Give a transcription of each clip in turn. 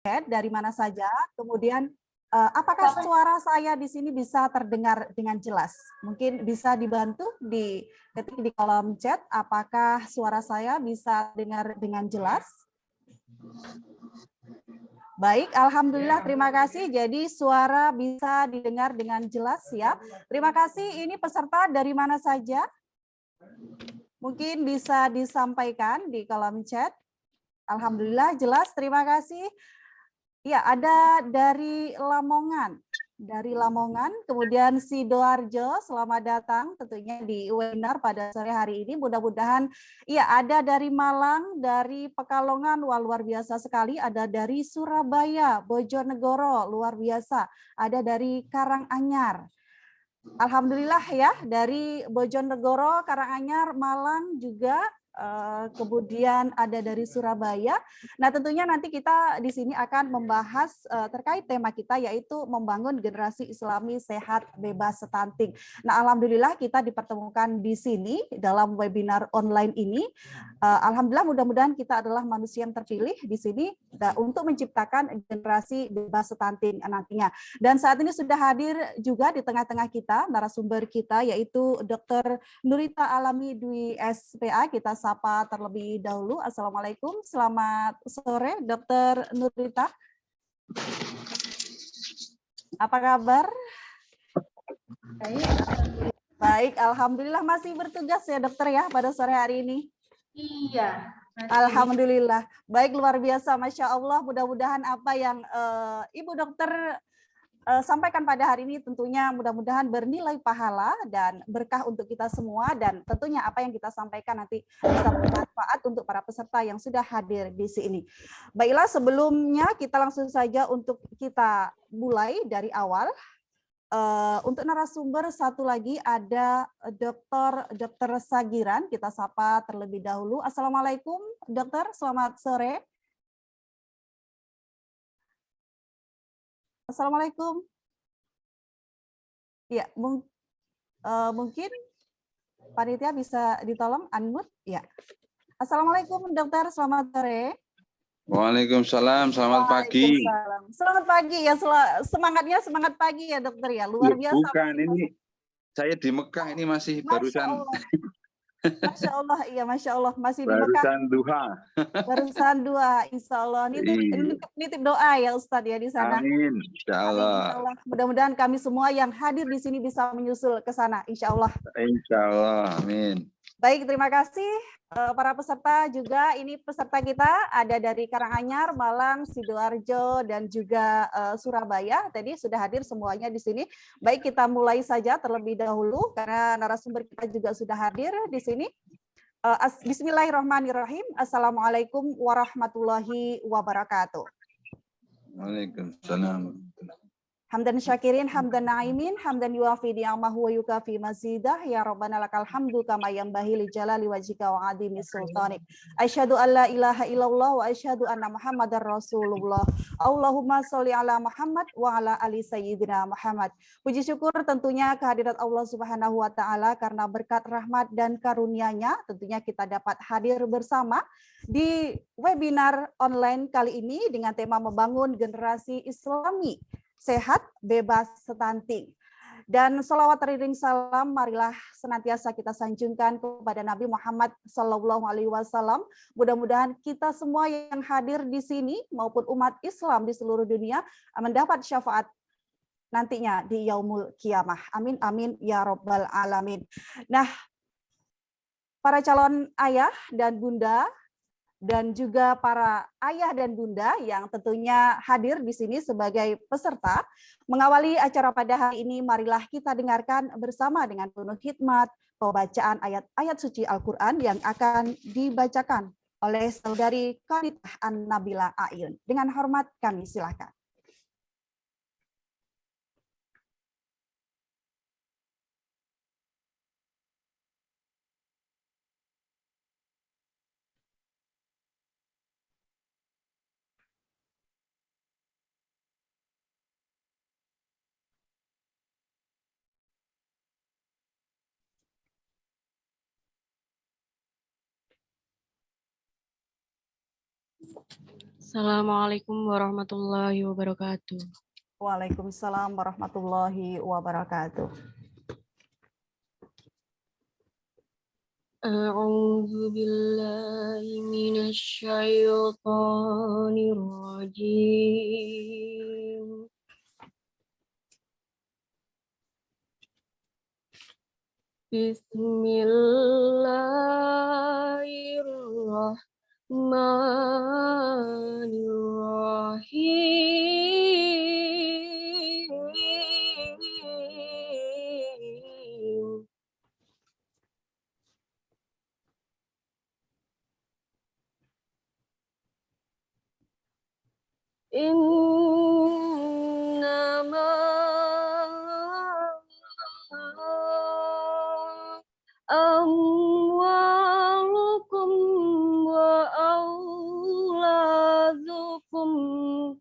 chat dari mana saja, kemudian apakah suara saya di sini bisa terdengar dengan jelas? Mungkin bisa dibantu ketik di kolom chat, apakah suara saya bisa dengar dengan jelas? Baik, alhamdulillah, terima kasih. Jadi suara bisa didengar dengan jelas ya. Terima kasih. Ini peserta dari mana saja? Mungkin bisa disampaikan di kolom chat. Alhamdulillah jelas, terima kasih. Ya, ada dari Lamongan. Dari Lamongan, kemudian Sidoarjo, selamat datang tentunya di webinar pada sore hari ini. Mudah-mudahan, ya ada dari Malang, dari Pekalongan, wah luar biasa sekali. Ada dari Surabaya, Bojonegoro, luar biasa. Ada dari Karanganyar. Alhamdulillah ya, dari Bojonegoro, Karanganyar, Malang juga. Kemudian ada dari Surabaya. Nah, tentunya nanti kita di sini akan membahas terkait tema kita, yaitu membangun generasi Islami sehat bebas stunting. Nah, alhamdulillah kita dipertemukan di sini dalam webinar online ini. Alhamdulillah, mudah-mudahan kita adalah manusia yang terpilih di sini untuk menciptakan generasi bebas stunting nantinya. Dan saat ini sudah hadir juga di tengah-tengah kita narasumber kita, yaitu Dr. Nurita Alami Dwi SPA. Kita sapa terlebih dahulu. Assalamualaikum, selamat sore Dr. Nurita. Apa kabar? Baik, alhamdulillah masih bertugas ya dokter ya pada sore hari ini. Iya. Alhamdulillah. Baik, luar biasa, Masya Allah. Mudah-mudahan apa yang Ibu dokter sampaikan pada hari ini tentunya mudah-mudahan bernilai pahala dan berkah untuk kita semua, dan tentunya apa yang kita sampaikan nanti bisa bermanfaat untuk para peserta yang sudah hadir di sini. Baiklah, sebelumnya kita langsung saja untuk kita mulai dari awal. Untuk narasumber satu lagi ada Dr. Sagiran, kita sapa terlebih dahulu. Assalamualaikum dokter, selamat sore. Assalamualaikum. Ya, mungkin panitia bisa ditolong unmute ya. Assalamualaikum dokter, selamat sore. Waalaikumsalam, selamat pagi. Selamat pagi ya, semangatnya semangat pagi ya dokter ya, luar biasa. Bukan, ini saya di Mekah ini masih barusan. Masya Allah, iya Masya Allah, masih di Mekah. Barusan duha. Barusan dua, Insya Allah. Nitip doa ya Ustadz ya di sana. Amin, Insya Allah. Mudah-mudahan kami semua yang hadir di sini bisa menyusul ke sana, Insya Allah. Insya Allah, amin. Baik, terima kasih para peserta juga. Ini peserta kita ada dari Karanganyar, Malang, Sidoarjo, dan juga Surabaya. Tadi sudah hadir semuanya di sini. Baik, kita mulai saja terlebih dahulu karena narasumber kita juga sudah hadir di sini. Bismillahirrahmanirrahim. Assalamualaikum warahmatullahi wabarakatuh. Waalaikumsalam. Hamdan syakirin, hamdan na'imin, hamdan yuafi ni'amahu wa yukafi mazidah, ya Rabbana lakal hamdu kama yanbahi li jalali wajhika wa adhimi sultanik. Asyhadu an la ilaha illallah wa asyhadu anna Muhammadar Rasulullah. Allahumma sholli ala Muhammad wa ala ali sayyidina Muhammad. Puji syukur tentunya kehadirat Allah Subhanahu wa taala karena berkat rahmat dan karunia-Nya tentunya kita dapat hadir bersama di webinar online kali ini dengan tema membangun generasi Islami sehat bebas stunting. Dan sholawat teriring salam marilah senantiasa kita sanjungkan kepada Nabi Muhammad SAW. Mudah-mudahan kita semua yang hadir di sini maupun umat Islam di seluruh dunia mendapat syafaat nantinya di yaumul kiamah. Amin amin ya robbal alamin. Nah, para calon ayah dan bunda dan juga para ayah dan bunda yang tentunya hadir di sini sebagai peserta. Mengawali acara pada hari ini, marilah kita dengarkan bersama dengan penuh hikmat pembacaan ayat-ayat suci Al-Quran yang akan dibacakan oleh saudari Qanitah An-Nabila Ayun. Dengan hormat kami silakan. Assalamualaikum warahmatullahi wabarakatuh. Waalaikumsalam warahmatullahi wabarakatuh. A'udzu billahi minasy syaithanir rajim. Bismillahirrahmanirrahim. Innama amwalukum wa auladukum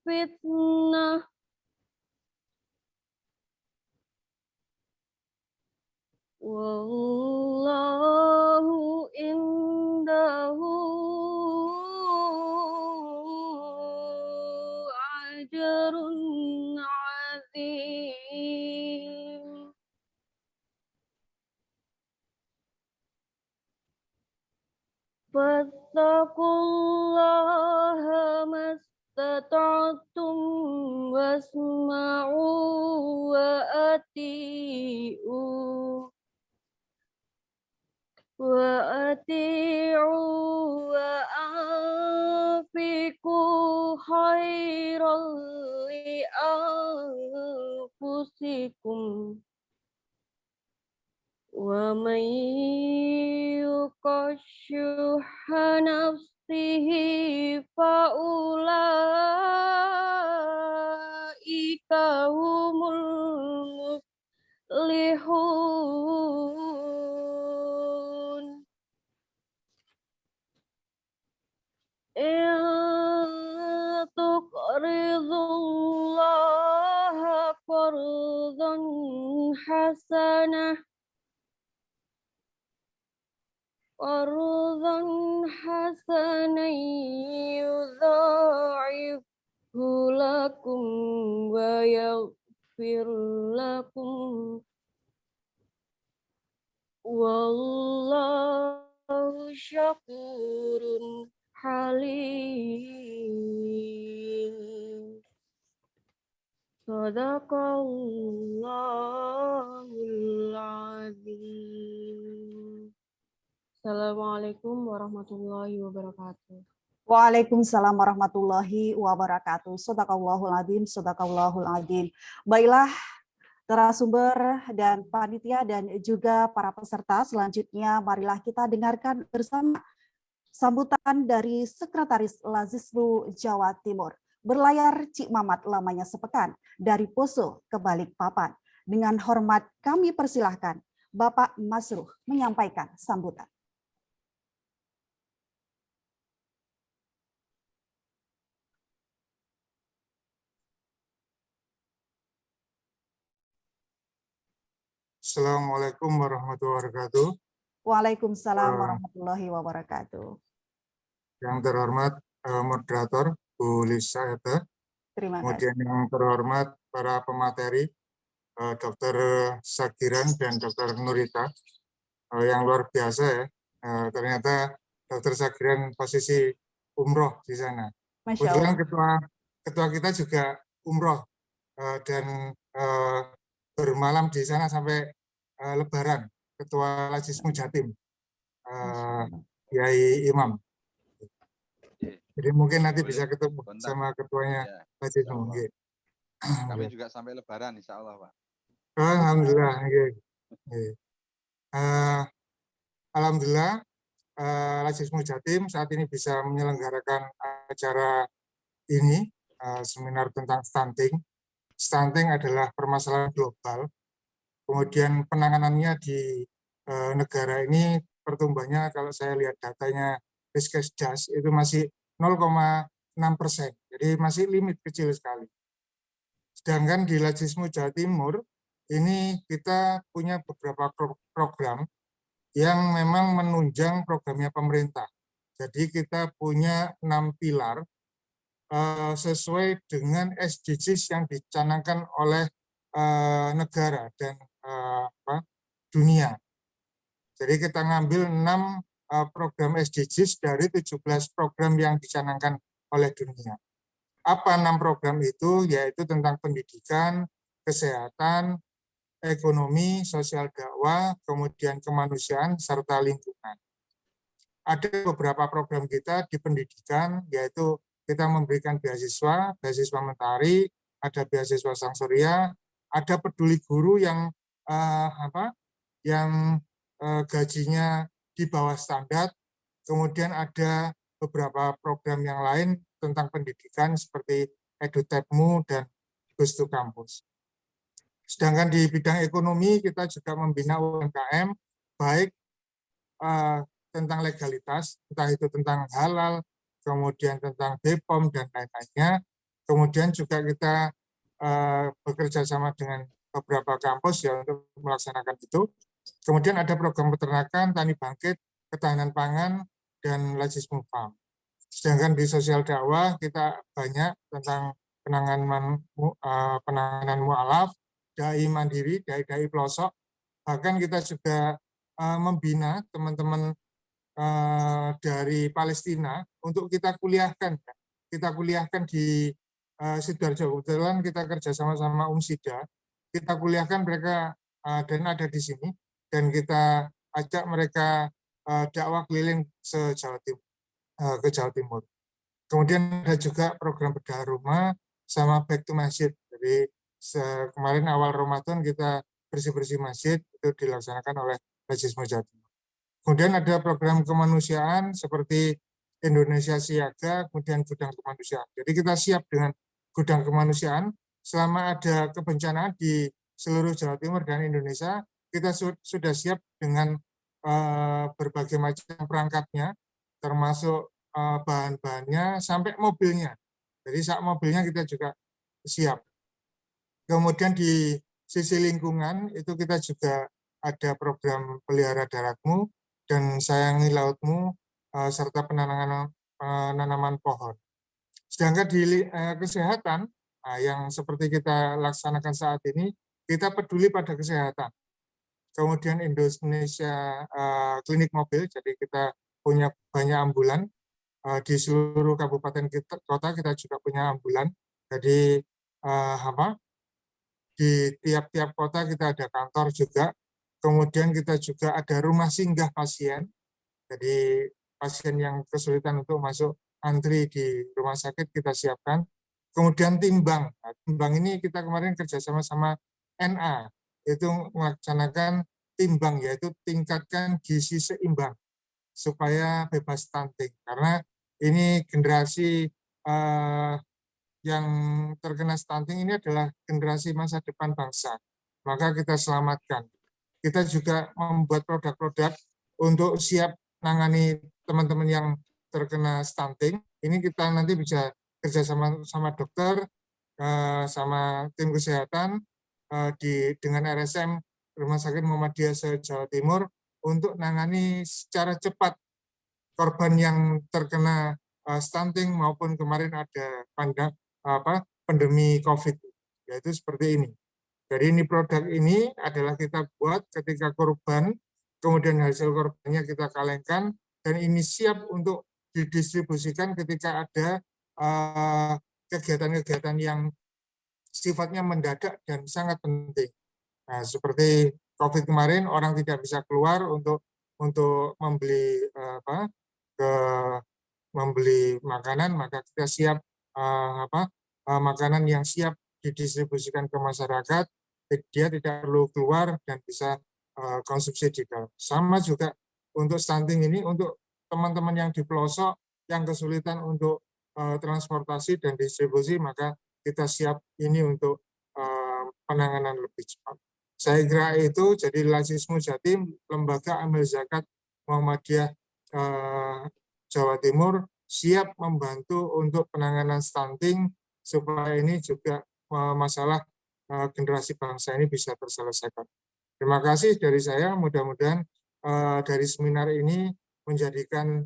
fitnah wallahu indahu ajrun azim. Fattaqullaha mastata'tum wasma'u wa ati'u wa anfiqu khairan li anfusikum wa man yuqashuha nafsihi fa ulaika humul muflihun. In tuqridullaha qardan hasanah yudha'ifhu lakum wa yaghfir lakum wallahu syakurun halim. Sadaqallahul azim. Assalamualaikum warahmatullahi wabarakatuh. Waalaikumsalam warahmatullahi wabarakatuh. Shadaqallahul adzim, shadaqallahul adzim. Baiklah, narasumber dan panitia dan juga para peserta, selanjutnya marilah kita dengarkan bersama sambutan dari Sekretaris Lazismu Jawa Timur. Berlayar Cik Mamat lamanya sepekan dari Poso ke Balikpapan. Dengan hormat kami persilahkan Bapak Masruh menyampaikan sambutan. Assalamualaikum warahmatullahi wabarakatuh. Waalaikumsalam warahmatullahi wabarakatuh. Yang terhormat moderator Bu Lisa Ete. Terima Kemudian kasih. yang terhormat para pemateri Dr. Sagiran dan Dr. Nurita yang luar biasa ya. Ternyata Dr. Sagiran posisi umroh di sana. Masya Allah. Kebetulan ketua kita juga umroh dan bermalam di sana sampai Lebaran. Ketua Lazismu Jatim, Yai Imam. Jadi mungkin nanti bisa ketemu sama ketuanya Lazismu. Kami juga sampai Lebaran, insya Allah, Pak. Alhamdulillah. Alhamdulillah, Lazismu Jatim saat ini bisa menyelenggarakan acara ini, seminar tentang stunting. Stunting adalah permasalahan global. Kemudian penanganannya di negara ini pertumbuhannya kalau saya lihat datanya Riskesdas itu masih 0,6%. Jadi masih limit kecil sekali. Sedangkan di Lazismu Jawa Timur ini kita punya beberapa program yang memang menunjang programnya pemerintah. Jadi kita punya 6 pilar sesuai dengan SDGs yang dicanangkan oleh negara dan dunia. Jadi kita ngambil 6 program SDGs dari 17 program yang dicanangkan oleh dunia. Apa 6 program itu? Yaitu tentang pendidikan, kesehatan, ekonomi, sosial dakwah, kemudian kemanusiaan, serta lingkungan. Ada beberapa program kita di pendidikan, yaitu kita memberikan beasiswa mentari, ada beasiswa sang surya, ada peduli guru yang gajinya di bawah standar, kemudian ada beberapa program yang lain tentang pendidikan seperti EduTechMu dan Bus to Campus. Sedangkan di bidang ekonomi kita juga membina UMKM, baik tentang legalitas, entah itu tentang halal, kemudian tentang BPOM dan lain-lainnya. Kemudian juga kita bekerja sama dengan beberapa kampus ya untuk melaksanakan itu. Kemudian ada program peternakan, tani bangkit, ketahanan pangan, dan Lacismu Farm. Sedangkan di sosial dakwah kita banyak tentang penanganan mu'alaf, dai mandiri, dai pelosok. Bahkan kita juga membina teman-teman dari Palestina untuk kita kuliahkan. Kita kuliahkan di Sidoarjo. Kebetulan kita kerja sama-sama UMSIDA. Kita kuliahkan mereka dan ada di sini. Dan kita ajak mereka dakwah keliling ke Jawa Timur. Kemudian ada juga program bedah rumah sama back to masjid. Jadi kemarin awal Ramadan kita bersih-bersih masjid, itu dilaksanakan oleh Lacismu Jawa Timur. Kemudian ada program kemanusiaan seperti Indonesia Siaga, kemudian gudang kemanusiaan. Jadi kita siap dengan gudang kemanusiaan selama ada kebencanaan di seluruh Jawa Timur dan Indonesia, kita sudah siap dengan berbagai macam perangkatnya, termasuk bahan-bahannya sampai mobilnya. Jadi saat mobilnya kita juga siap. Kemudian di sisi lingkungan itu kita juga ada program pelihara daratmu dan sayangi lautmu serta penanaman pohon. Sedangkan di kesehatan yang seperti kita laksanakan saat ini, kita peduli pada kesehatan. Kemudian Indonesia Klinik Mobil, jadi kita punya banyak ambulan di seluruh kabupaten kota kita juga punya ambulan. Jadi di tiap-tiap kota kita ada kantor juga. Kemudian kita juga ada rumah singgah pasien. Jadi pasien yang kesulitan untuk masuk antri di rumah sakit kita siapkan. Kemudian timbang. Nah, timbang ini kita kemarin kerjasama sama NA, itu melaksanakan timbang, yaitu tingkatkan gizi seimbang supaya bebas stunting. Karena ini generasi yang terkena stunting ini adalah generasi masa depan bangsa. Maka kita selamatkan. Kita juga membuat produk-produk untuk siap menangani teman-teman yang terkena stunting. Ini kita nanti bisa kerja sama dokter, sama tim kesehatan dengan RSM Rumah Sakit Muhammadiyah se-Jawa Timur untuk menangani secara cepat korban yang terkena stunting maupun kemarin ada pandemi COVID, yaitu seperti ini. Jadi ini produk ini adalah kita buat ketika korban, kemudian hasil korbannya kita kalengkan, dan ini siap untuk didistribusikan ketika ada kegiatan-kegiatan yang sifatnya mendadak dan sangat penting. Nah, seperti COVID kemarin, orang tidak bisa keluar untuk membeli membeli makanan, maka kita siap makanan yang siap didistribusikan ke masyarakat, dia tidak perlu keluar dan bisa konsumsi di dalam. Sama juga untuk stunting ini, untuk teman-teman yang di pelosok yang kesulitan untuk transportasi dan distribusi, maka kita siap ini untuk penanganan lebih cepat. Saya kira itu. Jadi Lacismu Jatim, Lembaga Amil Zakat Muhammadiyah Jawa Timur, siap membantu untuk penanganan stunting supaya ini juga masalah generasi bangsa ini bisa terselesaikan. Terima kasih dari saya. Mudah-mudahan dari seminar ini menjadikan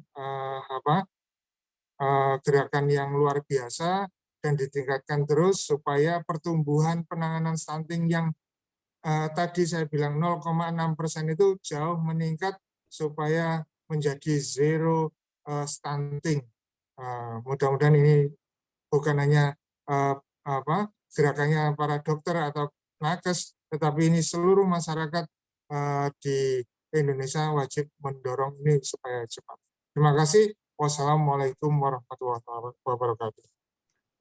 gerakan yang luar biasa dan ditingkatkan terus supaya pertumbuhan penanganan stunting yang tadi saya bilang 0,6% itu jauh meningkat supaya menjadi zero stunting. Mudah-mudahan ini bukan hanya gerakannya para dokter atau nakes, tetapi ini seluruh masyarakat di Indonesia wajib mendorong ini supaya cepat. Terima kasih. Wassalamualaikum warahmatullahi wabarakatuh.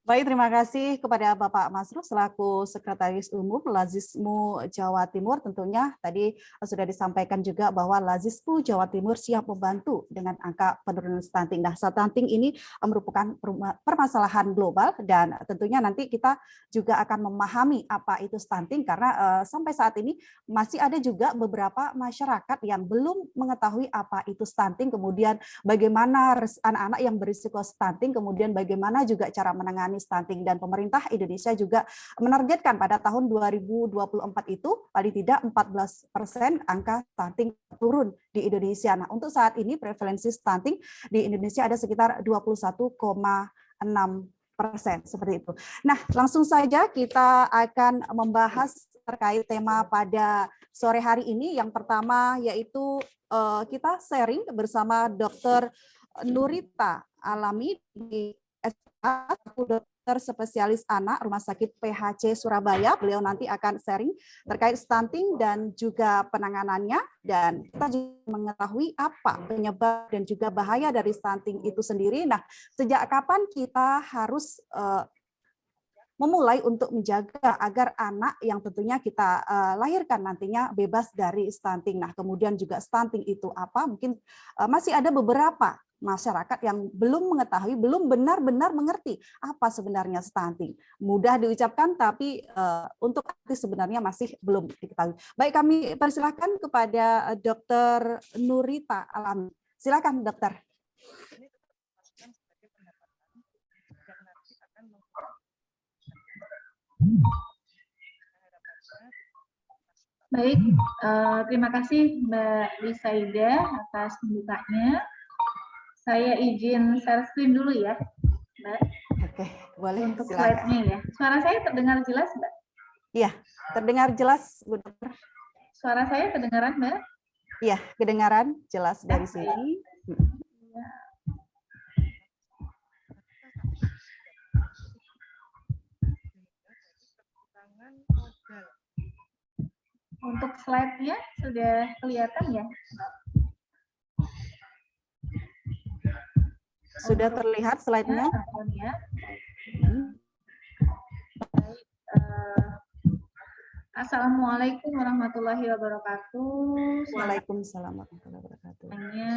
Baik, terima kasih kepada Bapak Masrur selaku Sekretaris Umum Lazismu Jawa Timur. Tentunya tadi sudah disampaikan juga bahwa Lazismu Jawa Timur siap membantu dengan angka penurunan stunting. Nah, stunting ini merupakan permasalahan global dan tentunya nanti kita juga akan memahami apa itu stunting karena sampai saat ini masih ada juga beberapa masyarakat yang belum mengetahui apa itu stunting, kemudian bagaimana anak-anak yang berisiko stunting, kemudian bagaimana juga cara menangani stunting, dan pemerintah Indonesia juga menargetkan pada tahun 2024 itu paling tidak 14% angka stunting turun di Indonesia. Nah, untuk saat ini prevalensi stunting di Indonesia ada sekitar 21,6%, seperti itu. Nah, langsung saja kita akan membahas terkait tema pada sore hari ini. Yang pertama yaitu kita sharing bersama Dr. Nurita Alami di SPA, dokter spesialis anak Rumah Sakit PHC Surabaya. Beliau nanti akan sharing terkait stunting dan juga penanganannya, dan kita juga mengetahui apa penyebab dan juga bahaya dari stunting itu sendiri. Nah, sejak kapan kita harus memulai untuk menjaga agar anak yang tentunya kita lahirkan nantinya bebas dari stunting. Nah, kemudian juga stunting itu apa? Mungkin masih ada beberapa masyarakat yang belum mengetahui, belum benar-benar mengerti apa sebenarnya stunting. Mudah diucapkan, tapi untuk arti sebenarnya masih belum diketahui. Baik, kami persilahkan kepada Dr. Nurita Alami. Silakan, dokter. Baik, terima kasih Mbak Lisaida atas pembukanya. Saya izin share screen dulu ya, Mbak. Oke, boleh. Untuk Silakan. slide-nya ya. Suara saya terdengar jelas, Mbak? Iya, terdengar jelas, Bu Dokter. Suara saya kedengaran, Mbak? Iya, kedengaran jelas dari sini. Ya. Untuk slide-nya sudah kelihatan ya? Sudah terlihat slide-nya? Ya. Baik, Assalamualaikum warahmatullahi wabarakatuh. Waalaikumsalam warahmatullahi wabarakatuh. Hanya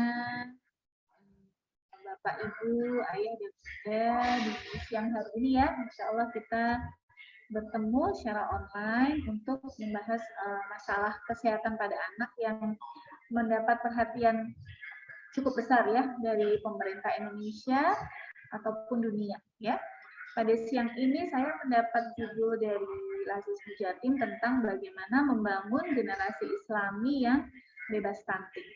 Bapak, Ibu, Ayah, dan Bunda di siang hari ini ya, Insya Allah kita bertemu secara online untuk membahas masalah kesehatan pada anak yang mendapat perhatian cukup besar ya dari pemerintah Indonesia ataupun dunia ya. Pada siang ini saya mendapat judul dari Lazismu Jatim tentang bagaimana membangun generasi Islami yang bebas stunting.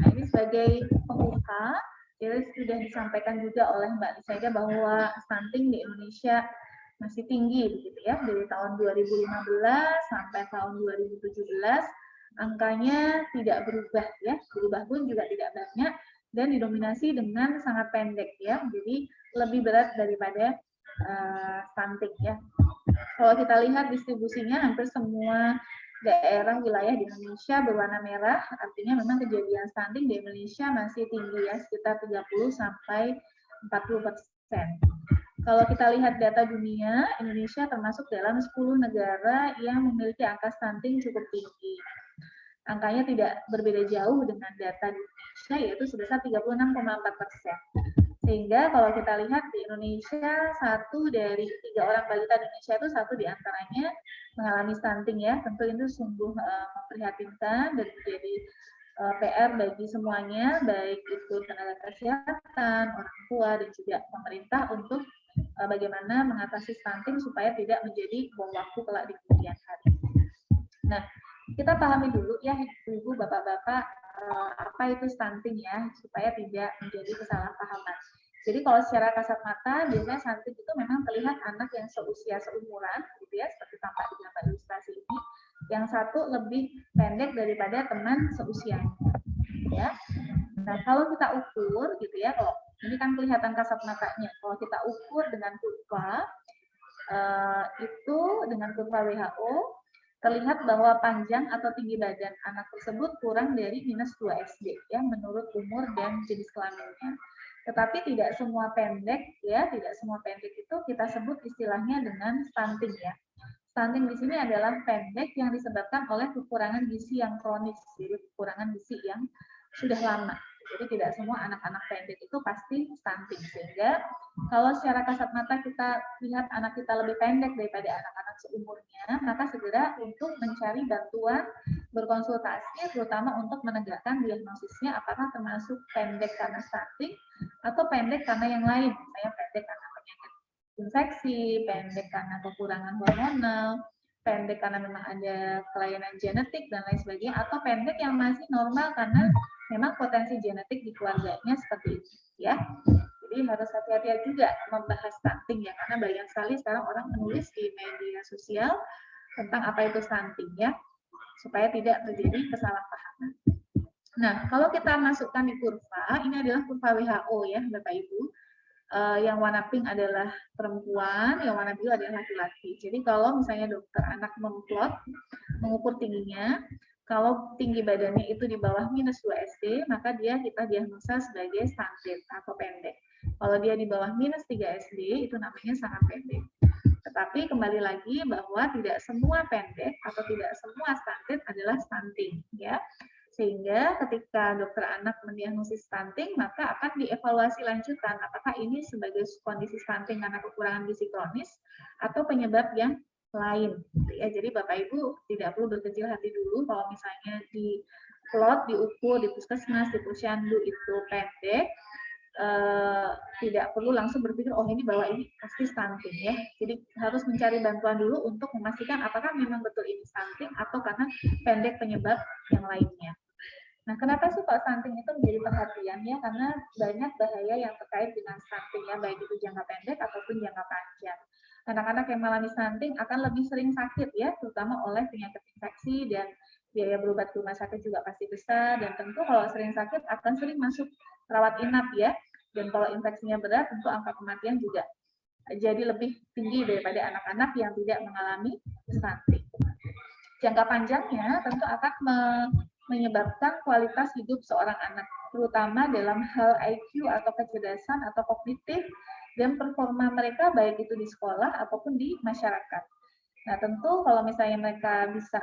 Nah, ini sebagai pembuka, jadi sudah disampaikan juga oleh Mbak Lisaida bahwa stunting di Indonesia masih tinggi begitu ya, dari tahun 2015 sampai tahun 2017 angkanya tidak berubah ya, berubah pun juga tidak banyak dan didominasi dengan sangat pendek ya, jadi lebih berat daripada stunting ya. Kalau kita lihat distribusinya hampir semua daerah wilayah di Indonesia berwarna merah, artinya memang kejadian stunting di Indonesia masih tinggi ya, sekitar 30 sampai 40%. Kalau kita lihat data dunia, Indonesia termasuk dalam 10 negara yang memiliki angka stunting cukup tinggi. Angkanya tidak berbeda jauh dengan data di Indonesia, yaitu sebesar 36,4%. Sehingga kalau kita lihat di Indonesia, 1 dari 3 orang balita di Indonesia itu 1 diantaranya mengalami stunting ya. Tentu itu sungguh memprihatinkan dan menjadi PR bagi semuanya, baik itu tenaga kesehatan, orang tua, dan juga pemerintah untuk bagaimana mengatasi stunting supaya tidak menjadi bom waktu kelak di kemudian hari. Nah, kita pahami dulu ya, Ibu, Bapak-Bapak, apa itu stunting ya, supaya tidak menjadi kesalahpahaman. Jadi kalau secara kasat mata, biasanya stunting itu memang terlihat anak yang seumuran, gitu ya, seperti tampak di gambar ilustrasi ini. Yang satu lebih pendek daripada teman seusianya, ya. Nah, kalau kita ukur, gitu ya, kalau ini kan kelihatan kasat matanya. Kalau kita ukur dengan kurva, itu dengan kurva WHO, terlihat bahwa panjang atau tinggi badan anak tersebut kurang dari -2 SD ya menurut umur dan jenis kelaminnya. Tetapi tidak semua pendek ya, tidak semua pendek itu kita sebut istilahnya dengan stunting ya. Stunting di sini adalah pendek yang disebabkan oleh kekurangan gizi yang kronis, jadi kekurangan gizi yang sudah lama. Jadi tidak semua anak-anak pendek itu pasti stunting. Sehingga kalau secara kasat mata kita lihat anak kita lebih pendek daripada anak-anak seumurnya, maka segera untuk mencari bantuan berkonsultasi, terutama untuk menegakkan diagnosisnya apakah termasuk pendek karena stunting atau pendek karena yang lain, misalnya pendek karena penyakit infeksi, pendek karena kekurangan hormonal, pendek karena memang ada kelainan genetik dan lain sebagainya, atau pendek yang masih normal karena memang potensi genetik di keluarganya seperti itu ya. Jadi harus hati-hati juga membahas stunting ya, karena banyak sekali sekarang orang menulis di media sosial tentang apa itu stunting ya, supaya tidak terjadi kesalahpahaman. Nah, kalau kita masukkan di kurva, ini adalah kurva WHO ya Bapak Ibu. Yang warna pink adalah perempuan, yang warna biru adalah laki-laki. Jadi kalau misalnya dokter anak memplot, mengukur tingginya, kalau tinggi badannya itu di bawah -2 SD, maka kita diagnosa sebagai stunted atau pendek. Kalau dia di bawah -3 SD, itu namanya sangat pendek. Tetapi kembali lagi bahwa tidak semua pendek atau tidak semua stunted adalah stunting, ya. Sehingga ketika dokter anak mendiagnosis stunting, maka akan dievaluasi lanjutan apakah ini sebagai kondisi stunting karena kekurangan gizi kronis atau penyebab yang lain. Ya, jadi Bapak Ibu tidak perlu berkecil hati dulu kalau misalnya di plot, diukur di puskesmas, di posyandu itu pendek, tidak perlu langsung berpikir oh ini bahwa ini pasti stunting ya. Jadi harus mencari bantuan dulu untuk memastikan apakah memang betul ini stunting atau karena pendek penyebab yang lainnya. Nah, kenapa sih kok stunting itu menjadi perhatian ya? Karena banyak bahaya yang terkait dengan stunting ya, baik itu jangka pendek ataupun jangka panjang. Anak-anak yang mengalami stunting akan lebih sering sakit ya, terutama oleh penyakit infeksi dan biaya berobat ke rumah sakit juga pasti besar, dan tentu kalau sering sakit akan sering masuk rawat inap ya, dan kalau infeksinya berat tentu angka kematian juga jadi lebih tinggi daripada anak-anak yang tidak mengalami stunting. Jangka panjangnya tentu akan menyebabkan kualitas hidup seorang anak, terutama dalam hal IQ atau kecerdasan atau kognitif dan performa mereka baik itu di sekolah ataupun di masyarakat. Nah, tentu kalau misalnya mereka bisa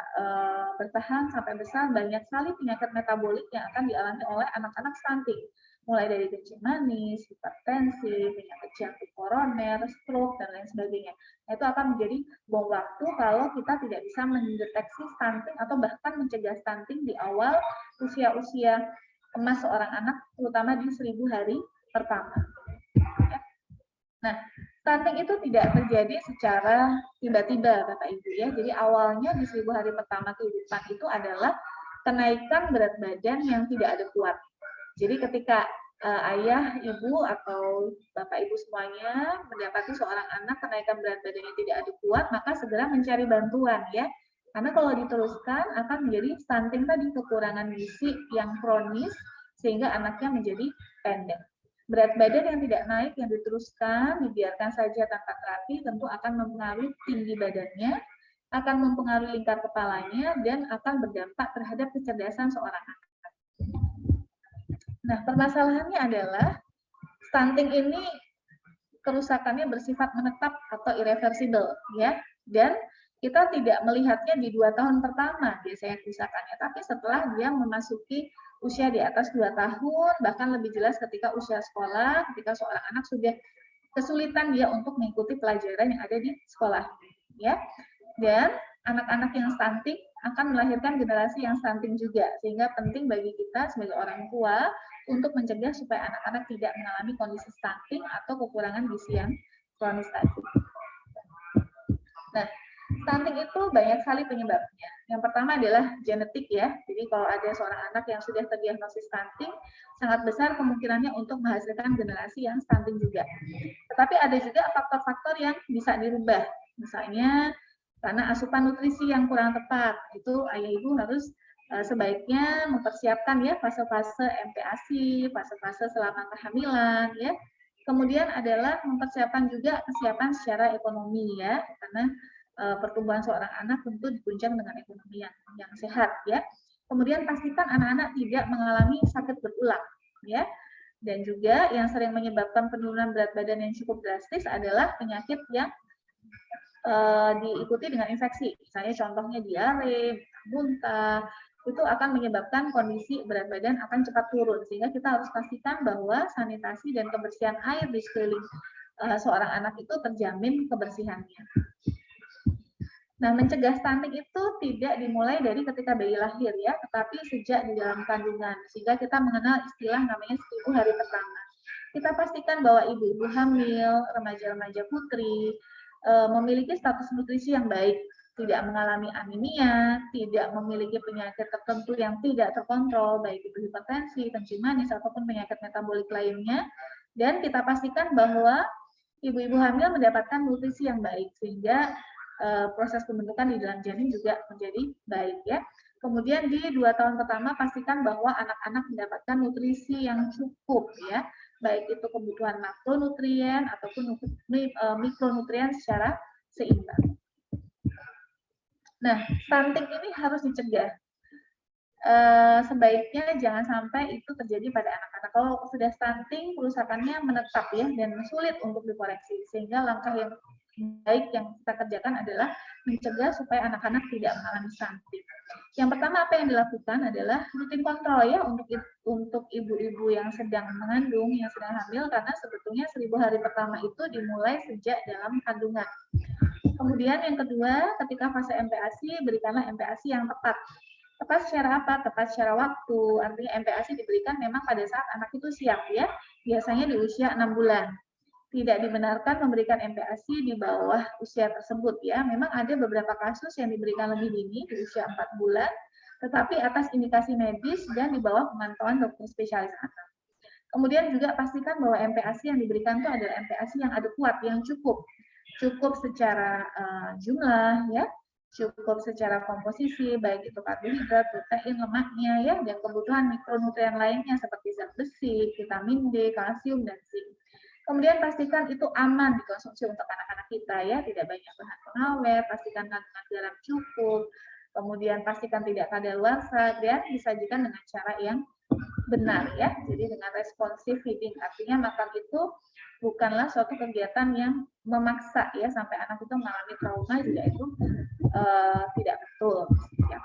bertahan sampai besar, banyak sekali penyakit metabolik yang akan dialami oleh anak-anak stunting, mulai dari kencing manis, hipertensi, penyakit jantung koroner, stroke, dan lain sebagainya. Nah, itu akan menjadi bom waktu kalau kita tidak bisa mendeteksi stunting atau bahkan mencegah stunting di awal usia-usia emas seorang anak, terutama di 1000 hari pertama. Nah, stunting itu tidak terjadi secara tiba-tiba, Bapak Ibu ya. Jadi awalnya di 1000 hari pertama kehidupan itu adalah kenaikan berat badan yang tidak adekuat. Jadi ketika ayah, ibu, atau bapak ibu semuanya mendapati seorang anak kenaikan berat badannya tidak adekuat, maka segera mencari bantuan ya. Karena kalau diteruskan akan menjadi stunting tadi, kekurangan gizi yang kronis sehingga anaknya menjadi pendek. Berat badan yang tidak naik yang diteruskan, dibiarkan saja tanpa terapi, tentu akan mempengaruhi tinggi badannya, akan mempengaruhi lingkar kepalanya, dan akan berdampak terhadap kecerdasan seorang anak. Nah, permasalahannya adalah stunting ini kerusakannya bersifat menetap atau irreversible, ya. Dan kita tidak melihatnya di 2 tahun pertama biasanya kerusakannya, tapi setelah dia memasuki usia di atas 2 tahun, bahkan lebih jelas ketika usia sekolah, ketika seorang anak sudah kesulitan dia untuk mengikuti pelajaran yang ada di sekolah, ya. Dan anak-anak yang stunting akan melahirkan generasi yang stunting juga, sehingga penting bagi kita sebagai orang tua untuk mencegah supaya anak-anak tidak mengalami kondisi stunting atau kekurangan gizi yang kronis tadi. Nah, stunting itu banyak sekali penyebabnya. Yang pertama adalah genetik ya. Jadi kalau ada seorang anak yang sudah terdiagnosis stunting, sangat besar kemungkinannya untuk menghasilkan generasi yang stunting juga. Tetapi ada juga faktor-faktor yang bisa dirubah. Misalnya karena asupan nutrisi yang kurang tepat, itu ayah ibu harus sebaiknya mempersiapkan ya fase-fase MPASI, fase-fase selama kehamilan ya. Kemudian adalah mempersiapkan juga kesiapan secara ekonomi ya, karena pertumbuhan seorang anak tentu ditunjang dengan ekonomi yang sehat ya. Kemudian pastikan anak-anak tidak mengalami sakit berulang ya. Dan juga yang sering menyebabkan penurunan berat badan yang cukup drastis adalah penyakit yang diikuti dengan infeksi. Misalnya contohnya diare, muntah, itu akan menyebabkan kondisi berat badan akan cepat turun. Sehingga kita harus pastikan bahwa sanitasi dan kebersihan air di sekeliling seorang anak itu terjamin kebersihannya. Nah, mencegah stunting itu tidak dimulai dari ketika bayi lahir ya, tetapi sejak di dalam kandungan. Sehingga kita mengenal istilah namanya 1000 hari pertama. Kita pastikan bahwa ibu-ibu hamil, remaja-remaja putri, memiliki status nutrisi yang baik, tidak mengalami anemia, tidak memiliki penyakit tertentu yang tidak terkontrol, baik itu hipertensi, kencing manis, ataupun penyakit metabolik lainnya, dan kita pastikan bahwa ibu-ibu hamil mendapatkan nutrisi yang baik, sehingga proses pembentukan di dalam janin juga menjadi baik ya. Kemudian di 2 tahun pertama pastikan bahwa anak-anak mendapatkan nutrisi yang cukup ya, baik itu kebutuhan makronutrien ataupun mikronutrien secara seimbang. Nah, stunting ini harus dicegah. Sebaiknya jangan sampai itu terjadi pada anak-anak. Kalau sudah stunting, kerusakannya menetap ya dan sulit untuk dikoreksi. Sehingga langkah yang baik yang kita kerjakan adalah mencegah supaya anak-anak tidak mengalami stunting. Yang pertama apa yang dilakukan adalah rutin kontrol ya untuk ibu-ibu yang sedang mengandung, yang sedang hamil, karena sebetulnya 1000 hari pertama itu dimulai sejak dalam kandungan. Kemudian yang kedua, ketika fase MPASI, berikanlah MPASI yang tepat. Tepat secara apa? Tepat secara waktu. Artinya MPASI diberikan memang pada saat anak itu siap ya. Biasanya di usia 6 bulan. Tidak dibenarkan memberikan MPASI di bawah usia tersebut ya. Memang ada beberapa kasus yang diberikan lebih dini di usia 4 bulan, tetapi atas indikasi medis dan di bawah pemantauan dokter spesialis anak. Kemudian juga pastikan bahwa MPASI yang diberikan itu adalah MPASI yang adekuat, yang cukup. Cukup secara jumlah ya, cukup secara komposisi, baik itu karbohidrat, protein, lemaknya ya, dan kebutuhan mikronutrien lainnya seperti zat besi, vitamin D, kalsium, dan zinc. Kemudian pastikan itu aman dikonsumsi untuk anak-anak kita ya, tidak banyak bahan pengawet, pastikan kandungan garam cukup, kemudian pastikan tidak kadaluarsa dan disajikan dengan cara yang benar ya. Jadi dengan responsive feeding, artinya makan itu bukanlah suatu kegiatan yang memaksa ya sampai anak itu mengalami trauma, juga itu tidak betul ya.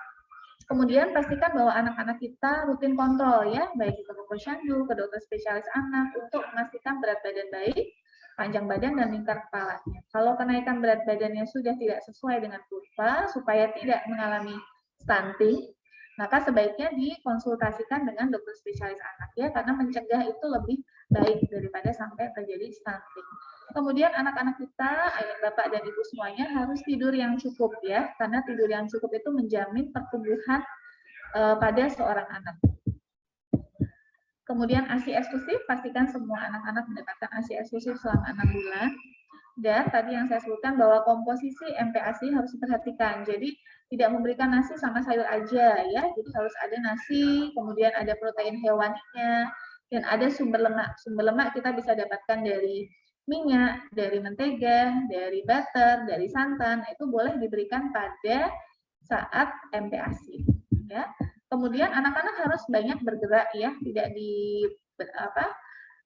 Kemudian pastikan bahwa anak-anak kita rutin kontrol ya, baik itu ke posyandu, ke dokter spesialis anak untuk memastikan berat badan baik, panjang badan dan lingkar kepalanya. Kalau kenaikan berat badannya sudah tidak sesuai dengan kurva supaya tidak mengalami stunting, maka sebaiknya dikonsultasikan dengan dokter spesialis anak ya, karena mencegah itu lebih baik daripada sampai terjadi stunting. Kemudian anak-anak kita, ayah, bapak, dan ibu semuanya harus tidur yang cukup ya, karena tidur yang cukup itu menjamin pertumbuhan pada seorang anak. Kemudian ASI eksklusif, pastikan semua anak-anak mendapatkan ASI eksklusif selama 6 bulan. Dan tadi yang saya sebutkan bahwa komposisi MPASI harus diperhatikan. Jadi tidak memberikan nasi sama sayur aja ya. Jadi harus ada nasi, kemudian ada protein hewaninya, dan ada sumber lemak. Sumber lemak kita bisa dapatkan dari minyak, dari mentega, dari butter, dari santan. Itu boleh diberikan pada saat MPASI ya. Kemudian anak-anak harus banyak bergerak ya, tidak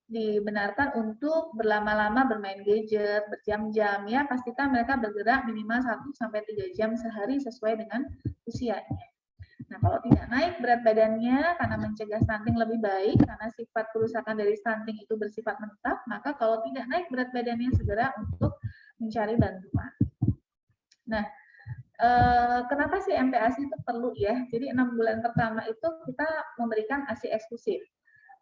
dibenarkan untuk berlama-lama bermain gadget, berjam-jam ya. Pastikan mereka bergerak minimal 1-3 jam sehari sesuai dengan usianya. Nah, kalau tidak naik berat badannya karena mencegah stunting lebih baik, karena sifat kerusakan dari stunting itu bersifat menetap, maka kalau tidak naik berat badannya segera untuk mencari bantuan. Nah, kenapa sih MPASI itu perlu ya? Jadi 6 bulan pertama itu kita memberikan ASI eksklusif.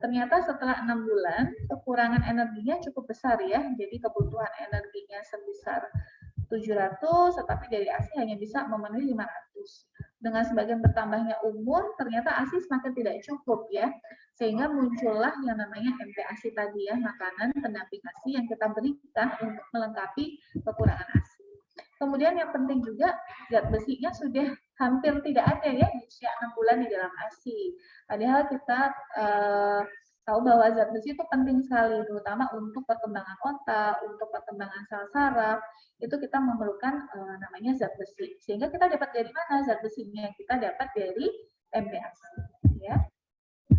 Ternyata setelah 6 bulan, kekurangan energinya cukup besar ya. Jadi kebutuhan energinya sebesar 700, tetapi dari ASI hanya bisa memenuhi 500. dengan sebagian bertambahnya umur, ternyata ASI semakin tidak cukup ya, sehingga muncullah yang namanya MPASI tadi ya, makanan pendamping ASI yang kita berikan untuk melengkapi kekurangan ASI. Kemudian yang penting juga zat besinya sudah hampir tidak ada ya di usia 6 bulan di dalam ASI. Padahal kita tahu bahwa zat besi itu penting sekali, terutama untuk perkembangan otak, untuk perkembangan sel saraf, itu kita memerlukan namanya zat besi. Sehingga kita dapat dari mana zat besinya? Kita dapat dari MPASI. Ya.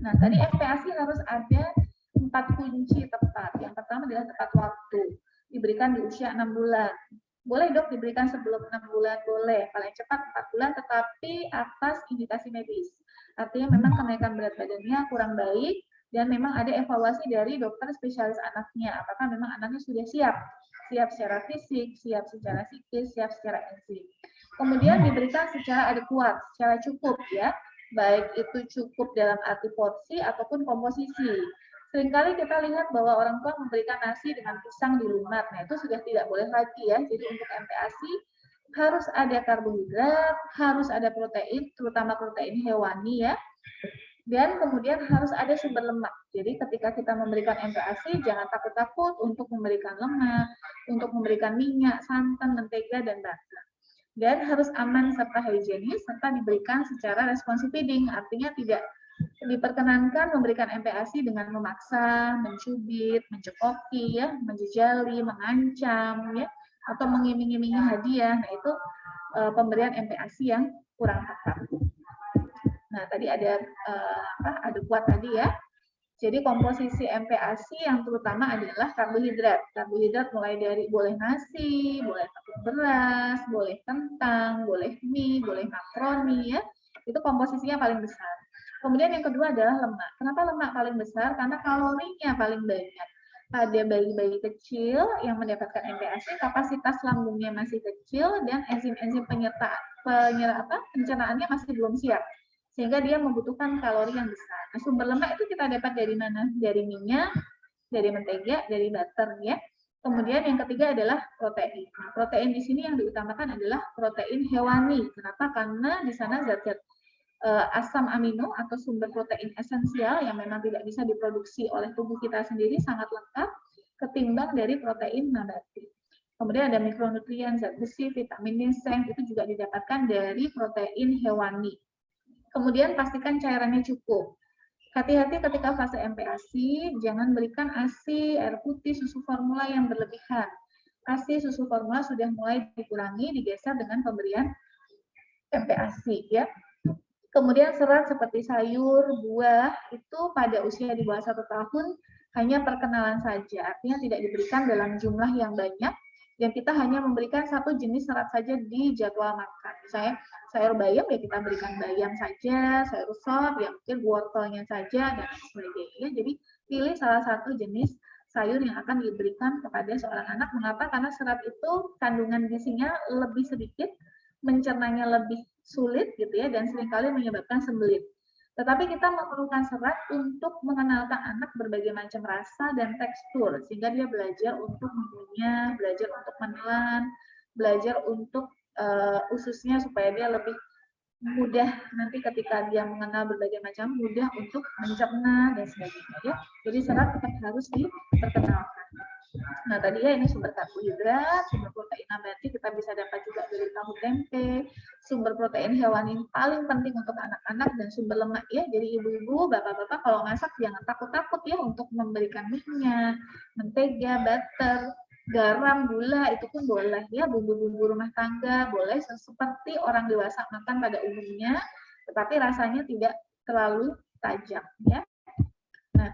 Nah, tadi MPASI harus ada 4 kunci tepat. Yang pertama adalah tepat waktu, diberikan di usia 6 bulan. Boleh dok diberikan sebelum 6 bulan, boleh. Paling cepat 4 bulan, tetapi atas indikasi medis. Artinya memang kenaikan berat badannya kurang baik, dan memang ada evaluasi dari dokter spesialis anaknya. Apakah memang anaknya sudah siap? Siap secara fisik, siap secara psikis, siap secara enzim. Kemudian diberikan secara adekuat, secara cukup ya. Baik itu cukup dalam arti porsi ataupun komposisi. Seringkali kita lihat bahwa orang tua memberikan nasi dengan pisang dilumat. Nah, itu sudah tidak boleh lagi ya. Jadi untuk MPASI harus ada karbohidrat, harus ada protein, terutama protein hewani ya. Dan kemudian harus ada sumber lemak. Jadi ketika kita memberikan MPASI, jangan takut-takut untuk memberikan lemak, untuk memberikan minyak, santan, mentega, dan butter. Dan harus aman serta higienis, serta diberikan secara responsive feeding. Artinya tidak diperkenankan memberikan MPASI dengan memaksa, mencubit, mencekoki, ya, menjejali, mengancam, ya, atau mengiming-imingi hadiah. Nah, itu pemberian MPASI yang kurang tepat. Nah, tadi ada adekuat tadi ya. Jadi komposisi MPASI yang terutama adalah karbohidrat. Karbohidrat mulai dari boleh nasi, boleh tepung beras, boleh kentang, boleh mie, boleh makaroni ya. Itu komposisinya paling besar. Kemudian yang kedua adalah lemak. Kenapa lemak paling besar? Karena kalorinya paling banyak. Pada bayi-bayi kecil yang mendapatkan MPASI, kapasitas lambungnya masih kecil dan enzim-enzim pencernaannya masih belum siap. Sehingga dia membutuhkan kalori yang besar. Nah, sumber lemak itu kita dapat dari mana? Dari minyak, dari mentega, dari butter ya. Kemudian yang ketiga adalah protein. Nah, protein di sini yang diutamakan adalah protein hewani. Kenapa? Karena di sana zat-zat asam amino atau sumber protein esensial yang memang tidak bisa diproduksi oleh tubuh kita sendiri sangat lengkap ketimbang dari protein nabati. Kemudian ada mikronutrien, zat besi, vitamin, ginseng, itu juga didapatkan dari protein hewani. Kemudian pastikan cairannya cukup. Hati-hati ketika fase MPASI, jangan berikan ASI, air putih, susu formula yang berlebihan. ASI, susu formula sudah mulai dikurangi, digeser dengan pemberian MPASI ya. Kemudian serat seperti sayur, buah, itu pada usia di bawah 1 tahun hanya perkenalan saja. Artinya tidak diberikan dalam jumlah yang banyak, dan kita hanya memberikan satu jenis serat saja di jadwal makan. Misalnya sayur bayam, ya kita berikan bayam saja, sayur sop, ya mungkin wortelnya saja, dan sebagainya. Jadi pilih salah satu jenis sayur yang akan diberikan kepada seorang anak. Mengapa? Karena serat itu kandungan gizinya lebih sedikit, mencernanya lebih sulit gitu ya, dan seringkali menyebabkan sembelit. Tetapi kita memerlukan serat untuk mengenalkan anak berbagai macam rasa dan tekstur, sehingga dia belajar untuk mengunyah, belajar untuk menelan, belajar untuk ususnya supaya dia lebih mudah nanti ketika dia mengenal berbagai macam, mudah untuk mencerna dan sebagainya ya. Jadi serat tetap harus diperkenalkan. Nah, tadi ya ini sumber karbohidrat, sumber protein nabati kita bisa dapat juga dari tahu tempe, sumber protein hewani paling penting untuk anak-anak, dan sumber lemak ya. Jadi ibu-ibu, bapak-bapak kalau masak jangan takut-takut ya untuk memberikan minyak, mentega, butter, garam, gula, itu pun boleh ya, bumbu-bumbu rumah tangga boleh seperti orang dewasa makan pada umumnya, tetapi rasanya tidak terlalu tajam ya. Nah,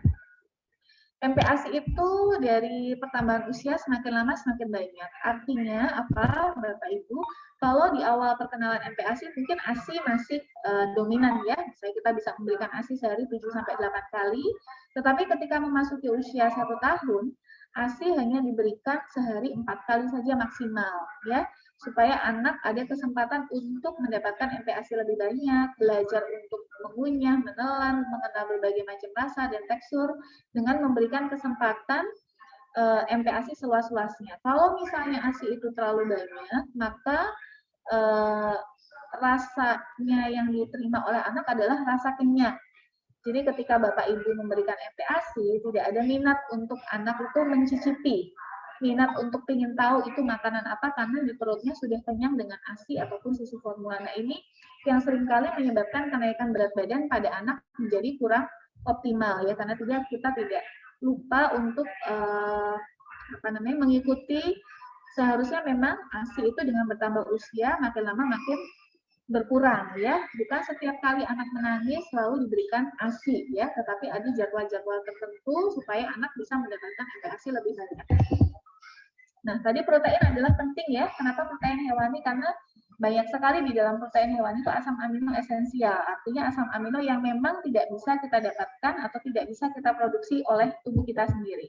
MPASI itu dari pertambahan usia semakin lama semakin banyak. Artinya apa, Bapak Ibu? Kalau di awal perkenalan MPASI mungkin ASI masih dominan ya. Misalnya kita bisa memberikan ASI sehari 7-8 kali. Tetapi ketika memasuki usia 1 tahun, ASI hanya diberikan sehari 4 kali saja maksimal ya. Supaya anak ada kesempatan untuk mendapatkan MPASI lebih banyak, belajar untuk mengunyah, menelan, mengenal berbagai macam rasa dan tekstur, dengan memberikan kesempatan MPASI seluas-luasnya. Kalau misalnya ASI itu terlalu banyak, maka rasanya yang diterima oleh anak adalah rasa kenyang. Jadi ketika Bapak Ibu memberikan MPASI, tidak ada minat untuk anak itu mencicipi, minat untuk ingin tahu itu makanan apa, karena di perutnya sudah kenyang dengan ASI ataupun susu formula. Nah, ini yang seringkali menyebabkan kenaikan berat badan pada anak menjadi kurang optimal ya, karena kita tidak lupa untuk mengikuti. Seharusnya memang ASI itu dengan bertambah usia makin lama makin berkurang ya, bukan setiap kali anak menangis selalu diberikan ASI ya, tetapi ada jadwal-jadwal tertentu supaya anak bisa mendapatkan MPASI lebih banyak. Nah, tadi protein adalah penting ya. Kenapa protein hewani? Karena banyak sekali di dalam protein hewani itu asam amino esensial, artinya asam amino yang memang tidak bisa kita dapatkan atau tidak bisa kita produksi oleh tubuh kita sendiri.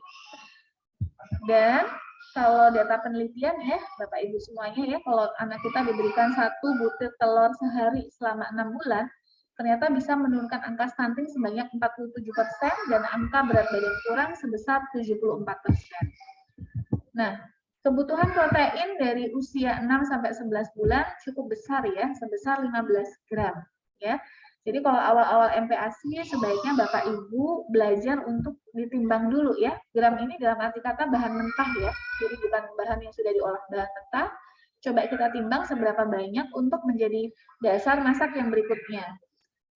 Dan kalau data penelitian ya, Bapak Ibu semuanya ya, kalau anak kita diberikan 1 butir telur sehari selama 6 bulan, ternyata bisa menurunkan angka stunting sebanyak 47% dan angka berat badan kurang sebesar 74%. Nah, kebutuhan protein dari usia 6 sampai 11 bulan cukup besar ya, sebesar 15 gram ya. Jadi kalau awal-awal MPASI sebaiknya Bapak Ibu belajar untuk ditimbang dulu ya. Gram ini dalam arti kata bahan mentah ya. Jadi bukan bahan yang sudah diolah, bahan mentah. Coba kita timbang seberapa banyak untuk menjadi dasar masak yang berikutnya.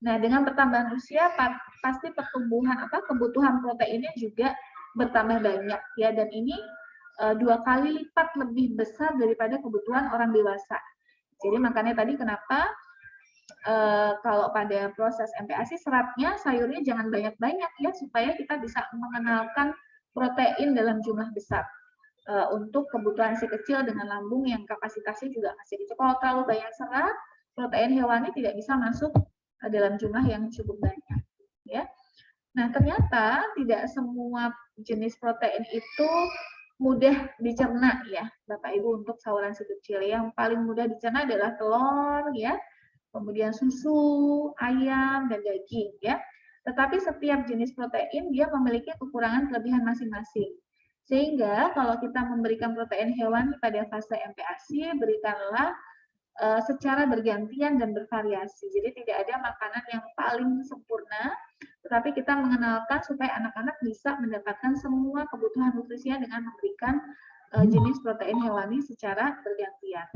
Nah, dengan pertambahan usia pasti kebutuhan proteinnya juga bertambah banyak ya, dan ini 2 kali lipat lebih besar daripada kebutuhan orang dewasa. Jadi makanya tadi kenapa kalau pada proses MPASI seratnya sayurnya jangan banyak-banyak ya, supaya kita bisa mengenalkan protein dalam jumlah besar untuk kebutuhan si kecil dengan lambung yang kapasitasnya juga masih kecil. Kalau terlalu banyak serat, protein hewani tidak bisa masuk dalam jumlah yang cukup banyak ya. Nah, ternyata tidak semua jenis protein itu mudah dicerna ya Bapak Ibu untuk saluran si kecil. Yang paling mudah dicerna adalah telur ya, kemudian susu, ayam, dan daging ya. Tetapi setiap jenis protein dia memiliki kekurangan kelebihan masing-masing. Sehingga kalau kita memberikan protein hewan pada fase MPASI, berikanlah secara bergantian dan bervariasi. Jadi tidak ada makanan yang paling sempurna, tetapi kita mengenalkan supaya anak-anak bisa mendapatkan semua kebutuhan nutrisinya dengan memberikan jenis protein hewani secara bergantian.